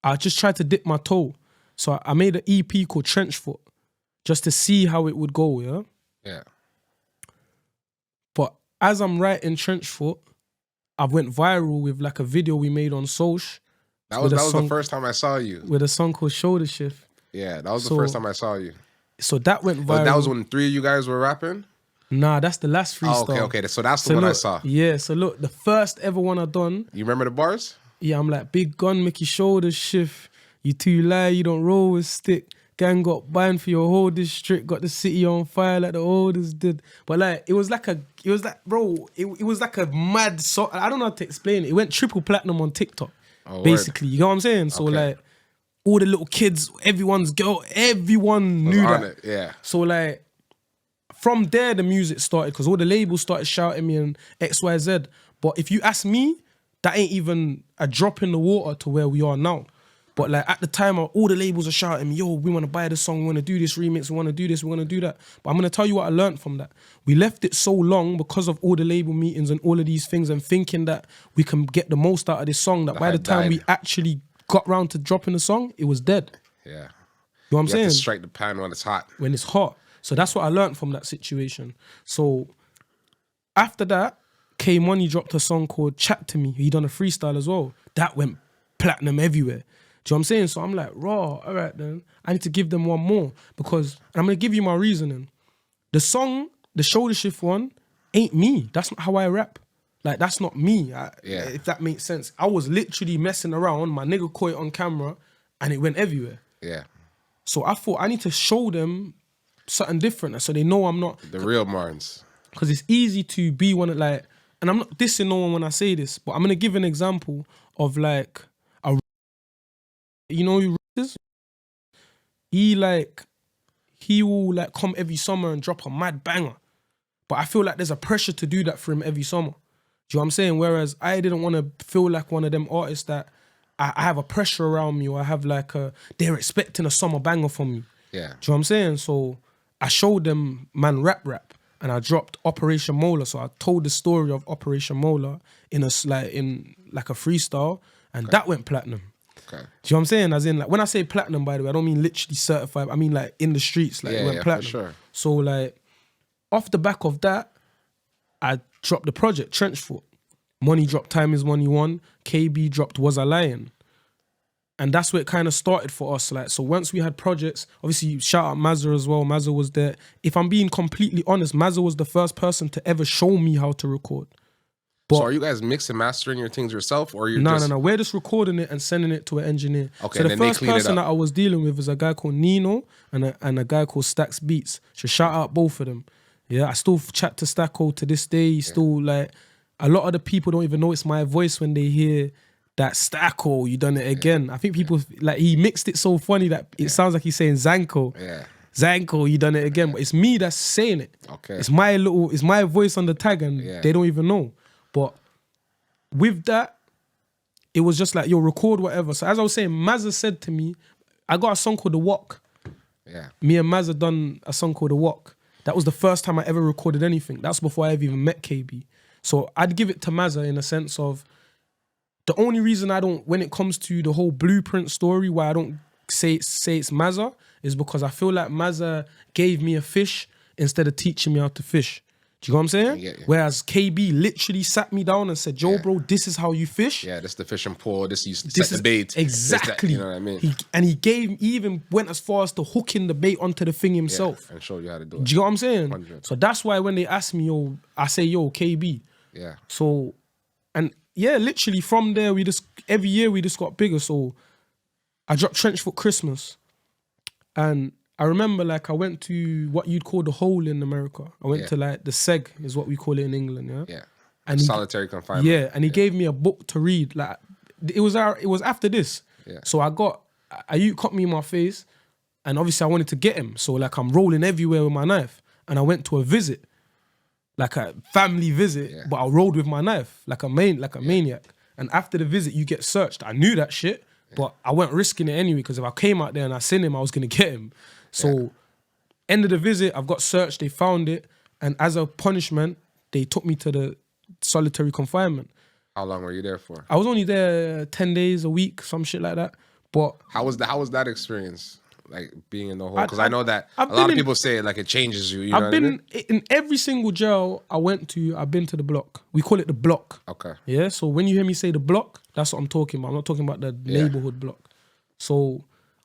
I just tried to dip my toe. So I made an EP called Trenchfoot just to see how it would go, yeah? Yeah. But as I'm writing Trenchfoot, I went viral with like a video we made on Soch. That was the first time I saw you. With a song called Shoulder Shift. Yeah, that was the first time I saw you. So that went viral. But that was when 3 of you guys were rapping? Nah, that's the last freestyle. Oh, okay. So that's the one I saw. Yeah, so look, the first ever one I done. You remember the bars? Yeah, I'm like, big gun, make your shoulders shift. You too lie, you don't roll with stick. Gang got banned for your whole district, got the city on fire like the oldest did. But like, it was like a mad song. I don't know how to explain it. It went triple platinum on TikTok, basically. Word. You know what I'm saying? So like, all the little kids, everyone knew that. It, yeah. So like, from there the music started because all the labels started shouting me and XYZ. But if you ask me, that ain't even a drop in the water to where we are now. But like at the time, all the labels are shouting me, yo, we want to buy this song, we want to do this remix, we want to do this, we want to do that. But I'm going to tell you what I learned from that. We left it so long because of all the label meetings and all of these things and thinking that we can get the most out of this song, that by the time we actually got round to dropping the song, it was dead. Yeah. You know what I'm saying? You have to strike the pan when it's hot. When it's hot. So that's what I learned from that situation. So after that, K Money dropped a song called Chat to Me. He done a freestyle as well. That went platinum everywhere. Do you know what I'm saying? So I'm like, raw, all right then. I need to give them one more because, and I'm going to give you my reasoning. The song, the Shoulder Shift one, ain't me. That's not how I rap. Like, that's not me, if that makes sense. I was literally messing around. My nigga caught it on camera and it went everywhere. Yeah. So I thought I need to show them something different so they know I'm not... The real Marnz. Because it's easy to be one of like... And I'm not dissing no one when I say this, but I'm going to give an example of like... You know who is? He will like come every summer and drop a mad banger. But I feel like there's a pressure to do that for him every summer. Do you know what I'm saying? Whereas I didn't want to feel like one of them artists that I have a pressure around me or I have like they're expecting a summer banger from me. Yeah. Do you know what I'm saying? So I showed them man rap and I dropped Operation Mola. So I told the story of Operation Mola in a freestyle and that went platinum. Okay. Do you know what I'm saying? As in, like, when I say platinum, by the way, I don't mean literally certified. I mean like in the streets, like it went platinum. For sure. So like, off the back of that, I dropped the project Trenchfoot. Money dropped Time Is Money 1. KB dropped Was I Lying? And that's where it kind of started for us. Like, so once we had projects, obviously shout out Mazza as well. Mazza was there. If I'm being completely honest, Mazza was the first person to ever show me how to record. But so are you guys mixing, mastering your things yourself, or you're just... No. We're just recording it and sending it to an engineer. Okay, so the first person that I was dealing with is a guy called Nino and a guy called Stacks Beats. So shout out both of them. Yeah, I still chat to Stacko to this day. He's still like... A lot of the people don't even know it's my voice when they hear that Stacko, you done it again. I think people... Like, he mixed it so funny that it sounds like he's saying Zanko. Yeah. Zanko, you done it again. But it's me that's saying it. Okay. It's my voice on the tag and they don't even know. But with that, it was just like, yo, record whatever. So as I was saying, Mazza said to me, I got a song called The Walk. Yeah. Me and Mazza done a song called The Walk. That was the first time I ever recorded anything. That's before I ever even met KB. So I'd give it to Mazza in a sense of the only reason I don't, when it comes to the whole blueprint story, why I don't say it's Mazza is because I feel like Mazza gave me a fish instead of teaching me how to fish. Do you know what I'm saying? Yeah. Whereas KB literally sat me down and said, "Yo, bro, this is how you fish." Yeah, this is the fishing pole. This is set the bait. Exactly. You know what I mean? He even went as far as to hooking the bait onto the thing himself. Yeah, and showed you how to do it. Do you know what I'm saying? 100. So that's why when they ask me, yo, I say, yo, KB. Yeah. So, and yeah, literally from there, every year we just got bigger. So I dropped Trenchfoot Christmas. And I remember like I went to what you'd call the hole in America. I went to like the seg is what we call it in England, yeah? Yeah. And solitary confinement. Yeah, and he gave me a book to read. Like it was after this. Yeah. So I cut me in my face, and obviously I wanted to get him. So like I'm rolling everywhere with my knife. And I went to a visit, like a family visit, but I rolled with my knife, like a maniac. And after the visit, you get searched. I knew that shit, but I wasn't risking it anyway, because if I came out there and I seen him, I was gonna get him. So end of the visit, I've got searched, they found it, and as a punishment, they took me to the solitary confinement. How long were you there for? I was only there 10 days, a week, some shit like that. But how was that experience? Like being in the hole? Because I know that a lot of people say like it changes you. I've been in every single jail I went to, I've been to the block. We call it the block. Okay. Yeah, so when you hear me say the block, that's what I'm talking about. I'm not talking about the neighborhood block. So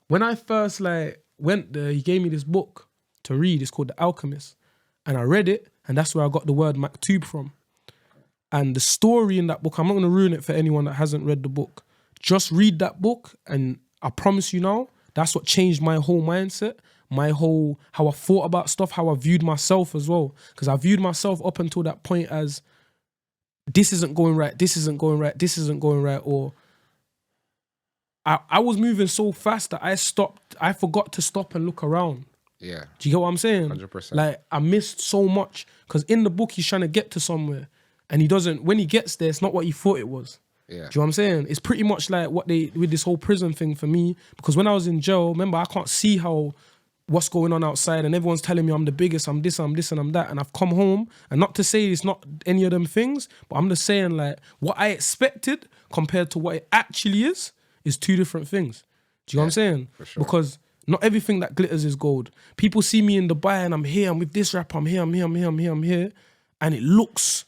when I first like went there, he gave me this book to read. It's called The Alchemist. And I read it, and that's where I got the word maktub from. And the story in that book, I'm not going to ruin it for anyone that hasn't read the book. Just read that book, and I promise you now, that's what changed my whole mindset, how I thought about stuff, how I viewed myself as well. Because I viewed myself up until that point as, this isn't going right, this isn't going right, this isn't going right, or I was moving so fast that I forgot to stop and look around. Yeah. Do you get what I'm saying? 100%. Like, I missed so much. Because in the book, he's trying to get to somewhere. And when he gets there, it's not what he thought it was. Yeah. Do you know what I'm saying? It's pretty much like with this whole prison thing for me. Because when I was in jail, remember, I can't see what's going on outside, and everyone's telling me I'm the biggest, I'm this, and I'm that. And I've come home, and not to say it's not any of them things, but I'm just saying like what I expected compared to what it actually is two different things. Do you know what I'm saying? For sure. Because not everything that glitters is gold. People see me in Dubai and I'm here, I'm with this rapper, I'm here, and it looks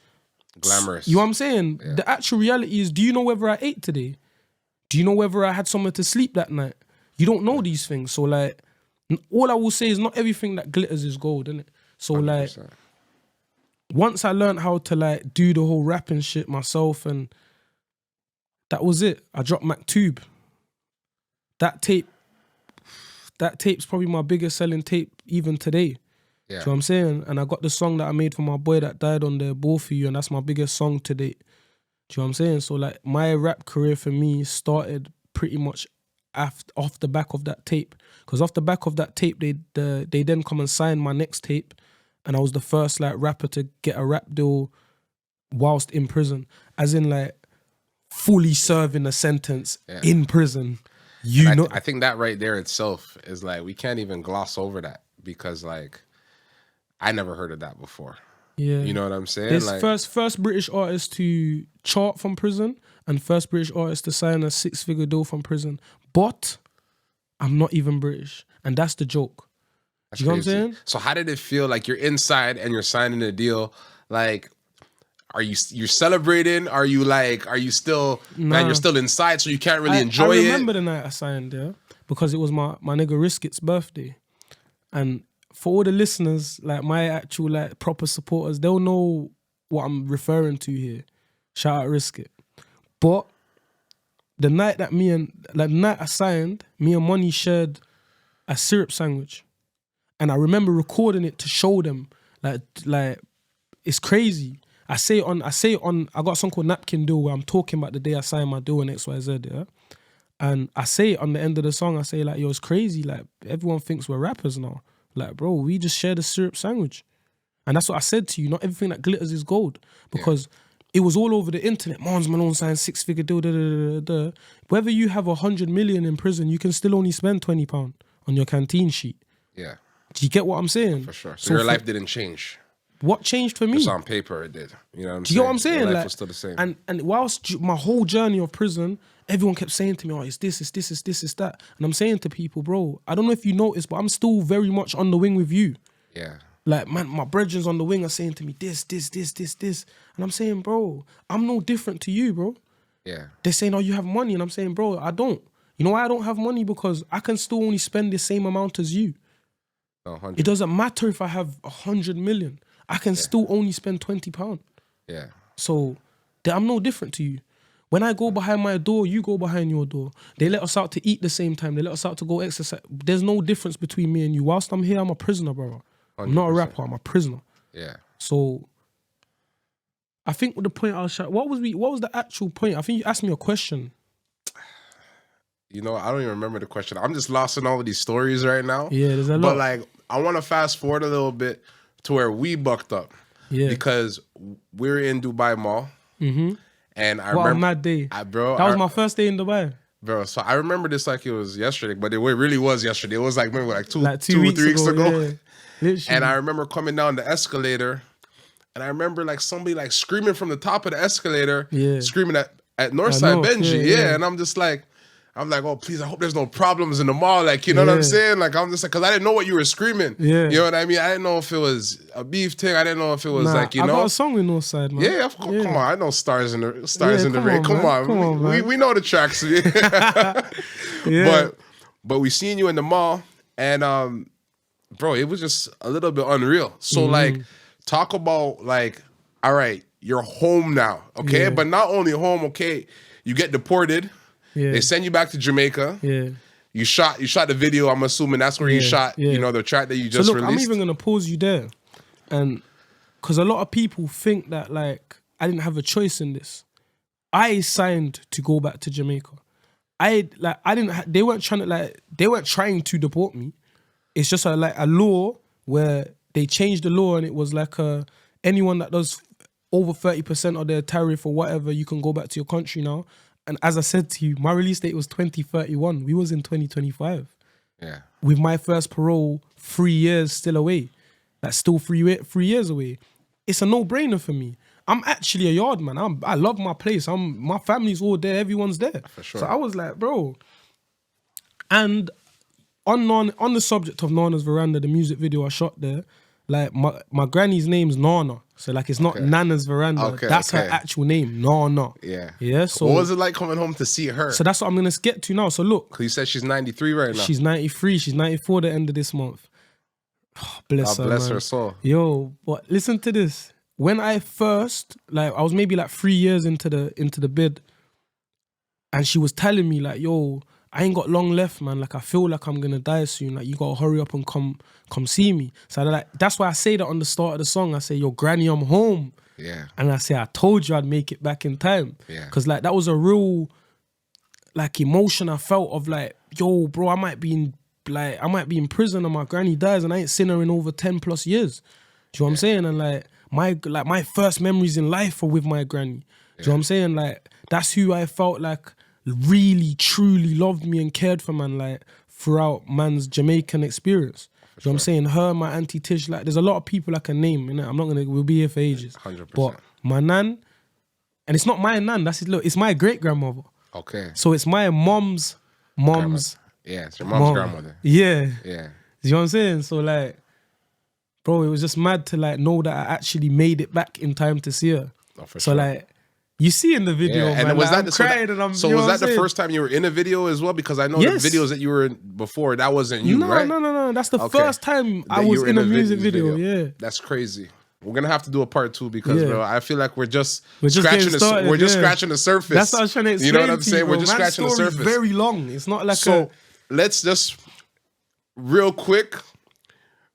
glamorous. You know what I'm saying? Yeah. The actual reality is, do you know whether I ate today? Do you know whether I had somewhere to sleep that night? You don't know these things. So like, all I will say is not everything that glitters is gold, innit? So 100%. Like, once I learned how to like do the whole rapping shit myself, and that was it. I dropped Maktub. That tape's probably my biggest selling tape even today. Yeah. Do you know what I'm saying? And I got the song that I made for my boy that died on there, Ball For You, and that's my biggest song to date. Do you know what I'm saying? So like, my rap career for me started pretty much off the back of that tape. Because off the back of that tape, they then come and sign my next tape, and I was the first like rapper to get a rap deal whilst in prison. As in like, fully serving a sentence in prison. I think that right there itself is like, we can't even gloss over that, because like, I never heard of that before. Yeah. You know what I'm saying? There's like, first British artist to chart from prison, and first British artist to sign a 6-figure deal from prison. But I'm not even British. And that's the joke. Do you know what I'm saying? So how did it feel? Like, you're inside and you're signing a deal. Like, you're celebrating? Are you still, man, you're still inside, so you can't really enjoy it? I remember the night I signed there, because it was my nigga Riskit's birthday. And for all the listeners, like my actual like proper supporters, they'll know what I'm referring to here. Shout out Riskit. But the night I signed, me and Money shared a syrup sandwich. And I remember recording it to show them, like it's crazy. I say on, I got a song called Napkin Deal where I'm talking about the day I signed my deal in XYZ, yeah? And I say it on the end of the song, I say like, yo, it's crazy. Like, everyone thinks we're rappers now. Like, bro, we just shared a syrup sandwich. And that's what I said to you. Not everything that glitters is gold. Because it was all over the internet. Marnz Malone signed 6-figure deal, Whether you have 100 million in prison, you can still only spend £20 on your canteen sheet. Yeah. Do you get what I'm saying? For sure. So your life didn't change. What changed for me? Just on paper, it did. You know what I'm saying? Do you get what I'm saying? Your life Like, was still the same. And whilst my whole journey of prison, everyone kept saying to me, oh, it's this, it's this, it's this, it's that. And I'm saying to people, bro, I don't know if you noticed, but I'm still very much on the wing with you. Yeah. Like, man, my brethrens on the wing are saying to me, this. And I'm saying, bro, I'm no different to you, bro. Yeah. They're saying, oh, you have money. And I'm saying, bro, I don't. You know why I don't have money? Because I can still only spend the same amount as you. 100. It doesn't matter if I have 100 million. I can still only spend £20. Yeah. So I'm no different to you. When I go behind my door, you go behind your door. They let us out to eat the same time. They let us out to go exercise. There's no difference between me and you. Whilst I'm here, I'm a prisoner, brother. I'm not a 100%. rapper. I'm a prisoner. Yeah. So I think with the point I was what was the actual point? I think you asked me a question. You know, I don't even remember the question. I'm just lost in all of these stories right now. Yeah, there's a lot. But like, I want to fast forward a little bit to where we bucked up. Yeah. Because we're in Dubai Mall. Mm-hmm. And I remember. What a mad day. That was my first day in Dubai. Bro, so I remember this like it was yesterday, but it really was yesterday. It was like, maybe like two or 3 weeks ago. Yeah. Literally. And I remember coming down the escalator, and I remember like somebody like screaming from the top of the escalator, screaming at Northside Benji. Yeah. And I'm just like, oh, please, I hope there's no problems in the mall. Like, you know what I'm saying? Like, I'm just like, because I didn't know what you were screaming. Yeah. You know what I mean? I didn't know if it was a beef thing. I didn't know if it was like, you know. I got a song with Northside, man. Yeah, of course. Come on. I know Stars in the Rain. Come on. We know the tracks. But we seen you in the mall, and bro, it was just a little bit unreal. So like, talk about like, all right, you're home now, okay? Yeah. But not only home, okay, you get deported. Yeah. They send you back to Jamaica. Yeah. You shot the video. I'm assuming that's where you shot, you know, the track that you just released. I'm even gonna pause you there, and because a lot of people think that like I didn't have a choice in this. I signed to go back to Jamaica. They weren't trying to deport me. It's just a law where they changed the law, and it was like anyone that does over 30% of their tariff or whatever, you can go back to your country now. And as I said to you, my release date was 2031. We was in 2025. Yeah. With my first parole 3 years still away. That's still 3 years away. It's a no-brainer for me. I'm actually a yard man. I love my place. My family's all there. Everyone's there. For sure. So I was like, bro. And on the subject of Nana's Veranda, the music video I shot there, like my granny's name's Nana. So like it's not Nana's Veranda. Okay, that's her actual name, Nana. Yeah. Yeah. So what was it like coming home to see her? So that's what I'm gonna get to now. So look. You said she's 93 right now. She's 93. She's 94 the end of this month. Oh, bless her. Bless her soul. Yo, but listen to this. When I first, like, I was maybe like 3 years into the bid, and she was telling me like, yo, I ain't got long left, man. Like, I feel like I'm gonna die soon. Like, you gotta hurry up and come see me. So that's why I say that on the start of the song. I say, yo, granny, I'm home. Yeah. And I say, I told you I'd make it back in time. Yeah. Cause like that was a real like emotion I felt of like, yo, bro, I might be in prison and my granny dies and I ain't seen her in over 10 plus years. Do you know what I'm saying? And like my first memories in life are with my granny. Do you know what I'm saying? Like that's who I felt like really truly loved me and cared for, man, like throughout man's Jamaican experience. You know what I'm saying? Her, my auntie Tish, like there's a lot of people I can name, innit? We'll be here for ages. 100%. But my nan, and it's not my nan, it's my great grandmother. Okay. So it's my mom's. Yeah, it's your mom's grandmother. Yeah. Yeah. You know what I'm saying? So like, bro, it was just mad to like know that I actually made it back in time to see her. Oh, for so sure. like, you see in the video, man, and was like, that I'm crying and I'm. So you know was that what the first time you were in a video as well? Because I know Yes. the videos that you were in before, that wasn't you, right? No. That's the first time I was in a music video. Yeah. That's crazy. We're gonna have to do a part 2 because, bro, I feel like we're just getting scratching started, we're just scratching the surface. That's what I was trying to explain. You know what I'm to saying? you, We're just Man's scratching the story's surface. Very long. It's not like so. Let's just real quick.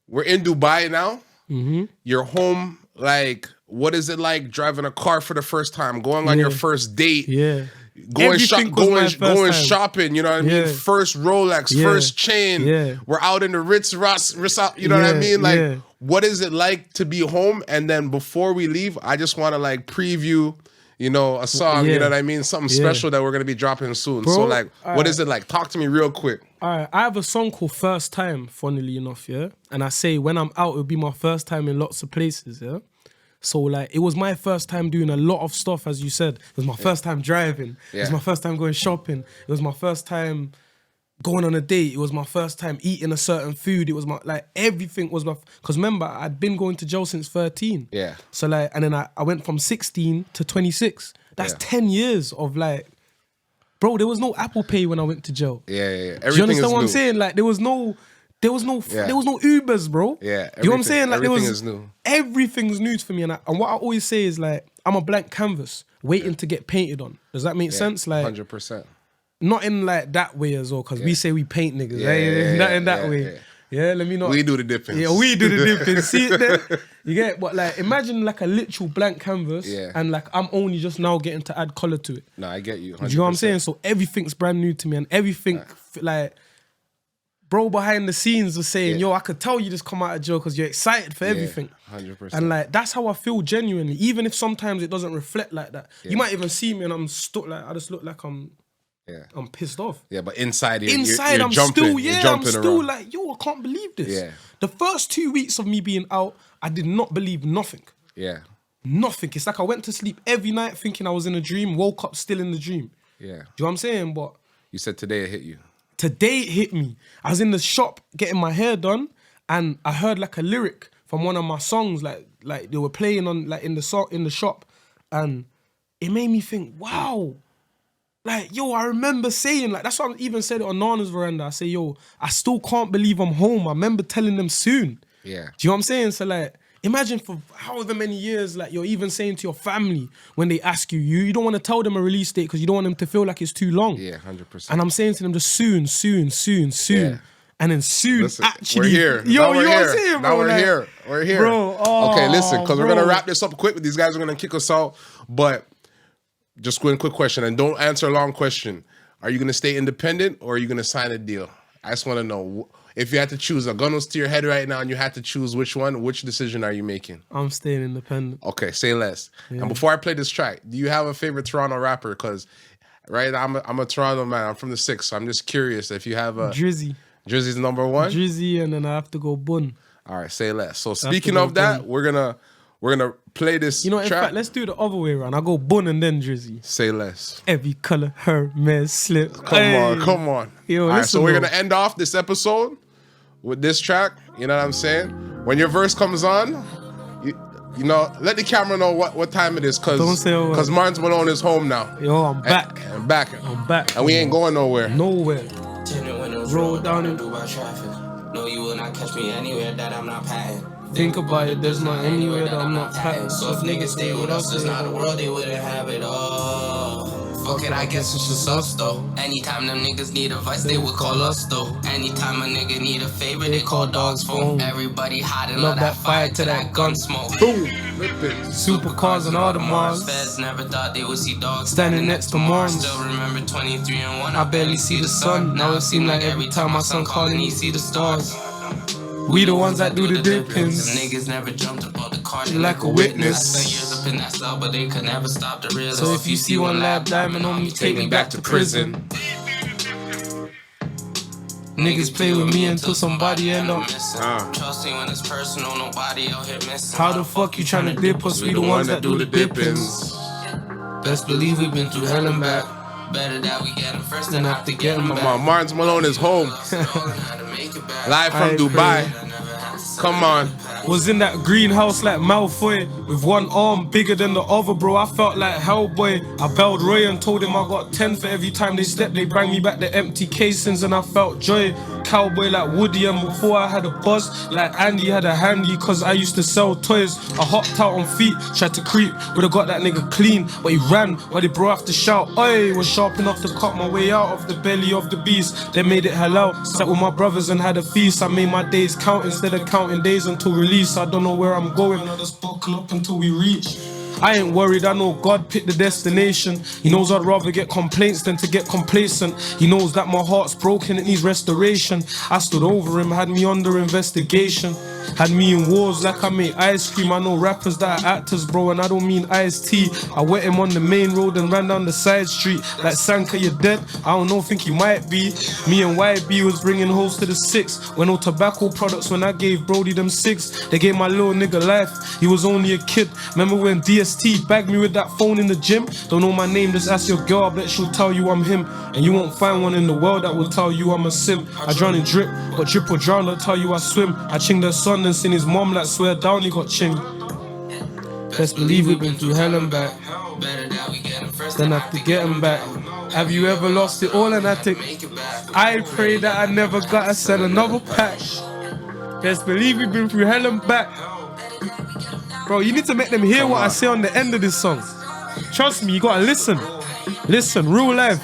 We're in Dubai now. Mm-hmm. You're home. Like, what is it like driving a car for the first time? Going on your first date? Yeah. Going shopping, you know what I mean? First Rolex, first chain. Yeah. We're out in the Ritz, you know what I mean? Like, what is it like to be home? And then before we leave, I just want to like preview, a song, Yeah. you know what I mean? Something special that we're going to be dropping soon. Bro, so like, what is it like? Talk to me real quick. All right, I have a song called First Time, funnily enough, yeah? And I say when I'm out, it'll be my first time in lots of places, yeah? So like, it was my first time doing a lot of stuff, as you said. It was my first time driving. It was my first time going shopping. It was my first time going on a date. It was my first time eating a certain food. It was my, like, everything was my, because remember, I'd been going to jail since 13. Yeah. So like, and then I went from 16 to 26. That's 10 years of like, bro, there was no Apple Pay when I went to jail. Yeah. Do you understand what I'm saying? Like, there was no Ubers, bro. Yeah. You know what I'm saying? Like, everything is new. Everything's new for me. And what I always say is like, I'm a blank canvas waiting to get painted on. Does that make sense? Like, 100%. Not in like that way as well, because we say we paint niggas. Not in that way. Yeah, let me not. We do the dipping. Yeah, we do the dipping. See it there? You get it? But like, imagine like a literal blank canvas, and like I'm only just now getting to add color to it. No, I get you. 100%. Do you know what I'm saying? So everything's brand new to me, and everything like, bro behind the scenes was saying, yo, I could tell you just come out of jail because you're excited for everything. 100%. And like, that's how I feel genuinely, even if sometimes it doesn't reflect like that. You might even see me and I'm stuck, like, I just look like I'm pissed off. Yeah, but inside you're I'm jumping, still, I'm still around. like, yo, I can't believe this. Yeah. The first 2 weeks of me being out, I did not believe nothing. Yeah. Nothing. It's like I went to sleep every night thinking I was in a dream, woke up still in the dream. Yeah. Do you know what I'm saying? But you said today it hit you. Today it hit me. I was in the shop getting my hair done, and I heard like a lyric from one of my songs, like they were playing on like in the shop, and it made me think, wow, like yo, I remember saying like that's what I even said it on Nana's veranda. I say, yo, I still can't believe I'm home. I remember telling them soon. Yeah. Do you know what I'm saying? So like, imagine for however many years, like you're even saying to your family when they ask you don't want to tell them a release date because you don't want them to feel like it's too long. Yeah, 100%. And I'm saying to them just soon. Yeah. And then soon, listen, actually. we're here. Yo, you know what I'm here. saying, bro? Now we're like, here. We're here. Bro, okay, listen, because we're bro. going to wrap this up quick. These guys are going to kick us out. But just quick question, and don't answer a long question. Are you going to stay independent or are you going to sign a deal? I just want to know. If you had to choose, a gun was to your head right now and you had to choose which one, which decision are you making? I'm staying independent. Okay, say less. Yeah. And before I play this track, do you have a favorite Toronto rapper? Because, right, I'm a Toronto man. I'm from the 6, so I'm just curious if you have a... Drizzy. Drizzy's number one? Drizzy, and then I have to go Bun. All right, say less. So speaking of that, we're gonna play this You know, in track. fact, let's do the other way around. I go Bun and then Drizzy. Say less. Every color, Hermes slip. Come on. Yo, all right, so we're though. gonna end off this episode with this track. You know what I'm saying? When your verse comes on, you know, let the camera know what time it is, because Marnz Malone is home now. Yo, I'm back. I'm back. I'm back. And we ain't going nowhere. Nowhere. Roll down and Dubai traffic. No, you will not catch me anywhere that I'm not patting. Think about it, there's not anywhere that I'm not patting. So if niggas stay with us, it's not a world they wouldn't have it all. Fuck it, I guess it's just us though. Anytime them niggas need advice, they would call us though. Anytime a nigga need a favor, they call dogs phone. Everybody hot and love that fire to that gun smoke. Boom. Supercars and all the Mars. Feds never thought they would see dogs standing next to Marnz. Still remember 23 and 1. I barely see the sun. Now it seems like every time my son calling, he see the stars. We the ones that do the dippings. Niggas never jumped up on the car like a witness. I spent years up in that cell, but they could never stop the real. So if you see one lab diamond on me, take me back to prison. Niggas play with me until somebody end up. Trust me when it's personal, nobody out here missing. How the fuck you tryna dip us? We the ones that do the dippings. Best believe we've been through hell and back. Better that we get them first Then have to get them Come back. on, Marnz Malone is home. Live from Dubai. Come on. Was in that greenhouse like Malfoy, with one arm bigger than the other, bro. I felt like Hellboy. I belled Roy and told him I got 10 for every time they stepped. They bring me back the empty casings and I felt joy. Cowboy like Woody, and before I had a buzz like Andy had a handy, cause I used to sell toys. I hopped out on feet, tried to creep, would've got that nigga clean, but he ran while they brought off the shout. Oi, was sharp enough to cut my way out of the belly of the beast. They made it halal. Sat with my brothers and had a feast. I made my days count instead of counting days until release. I don't know where I'm going, I just buckle up until we reach. I ain't worried, I know God picked the destination. He knows I'd rather get complaints than to get complacent. He knows that my heart's broken, it needs restoration. I stood over him, had me under investigation. Had me in wars like I made ice cream. I know rappers that are actors, bro, and I don't mean Ice-T. I wet him on the main road and ran down the side street. Like Sanka, you're dead? I don't know, think he might be. Me and YB was bringing hoes to the 6. When no tobacco products, when I gave Brody them 6. They gave my little nigga life, he was only a kid. Remember when DST bagged me with that phone in the gym? Don't know my name, just ask your girl, I bet she'll tell you I'm him. And you won't find one in the world that will tell you I'm a sim. I drown in drip, but drip or drown, don't tell you I swim. I chinged their son and seen his mom like swear down he got chinged. Best believe we've been through hell and back. Then have to get him back. Have you ever lost it all and had to? I pray that I never got to send another pack. Best believe we've been through hell and back. Bro, you need to make them hear what I say on the end of this song. Trust me, you gotta listen. Listen, real life.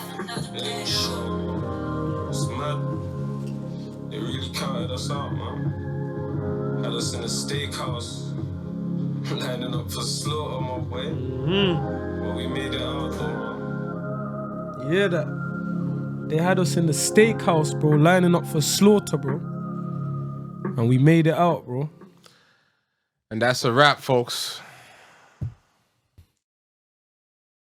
They really counted us out, man. Had us in a steakhouse. Lining up for slaughter, my boy. But we made it out, though, man. Yeah, that. They had us in the steakhouse, bro, lining up for slaughter, bro. And we made it out, bro. And that's a wrap, folks.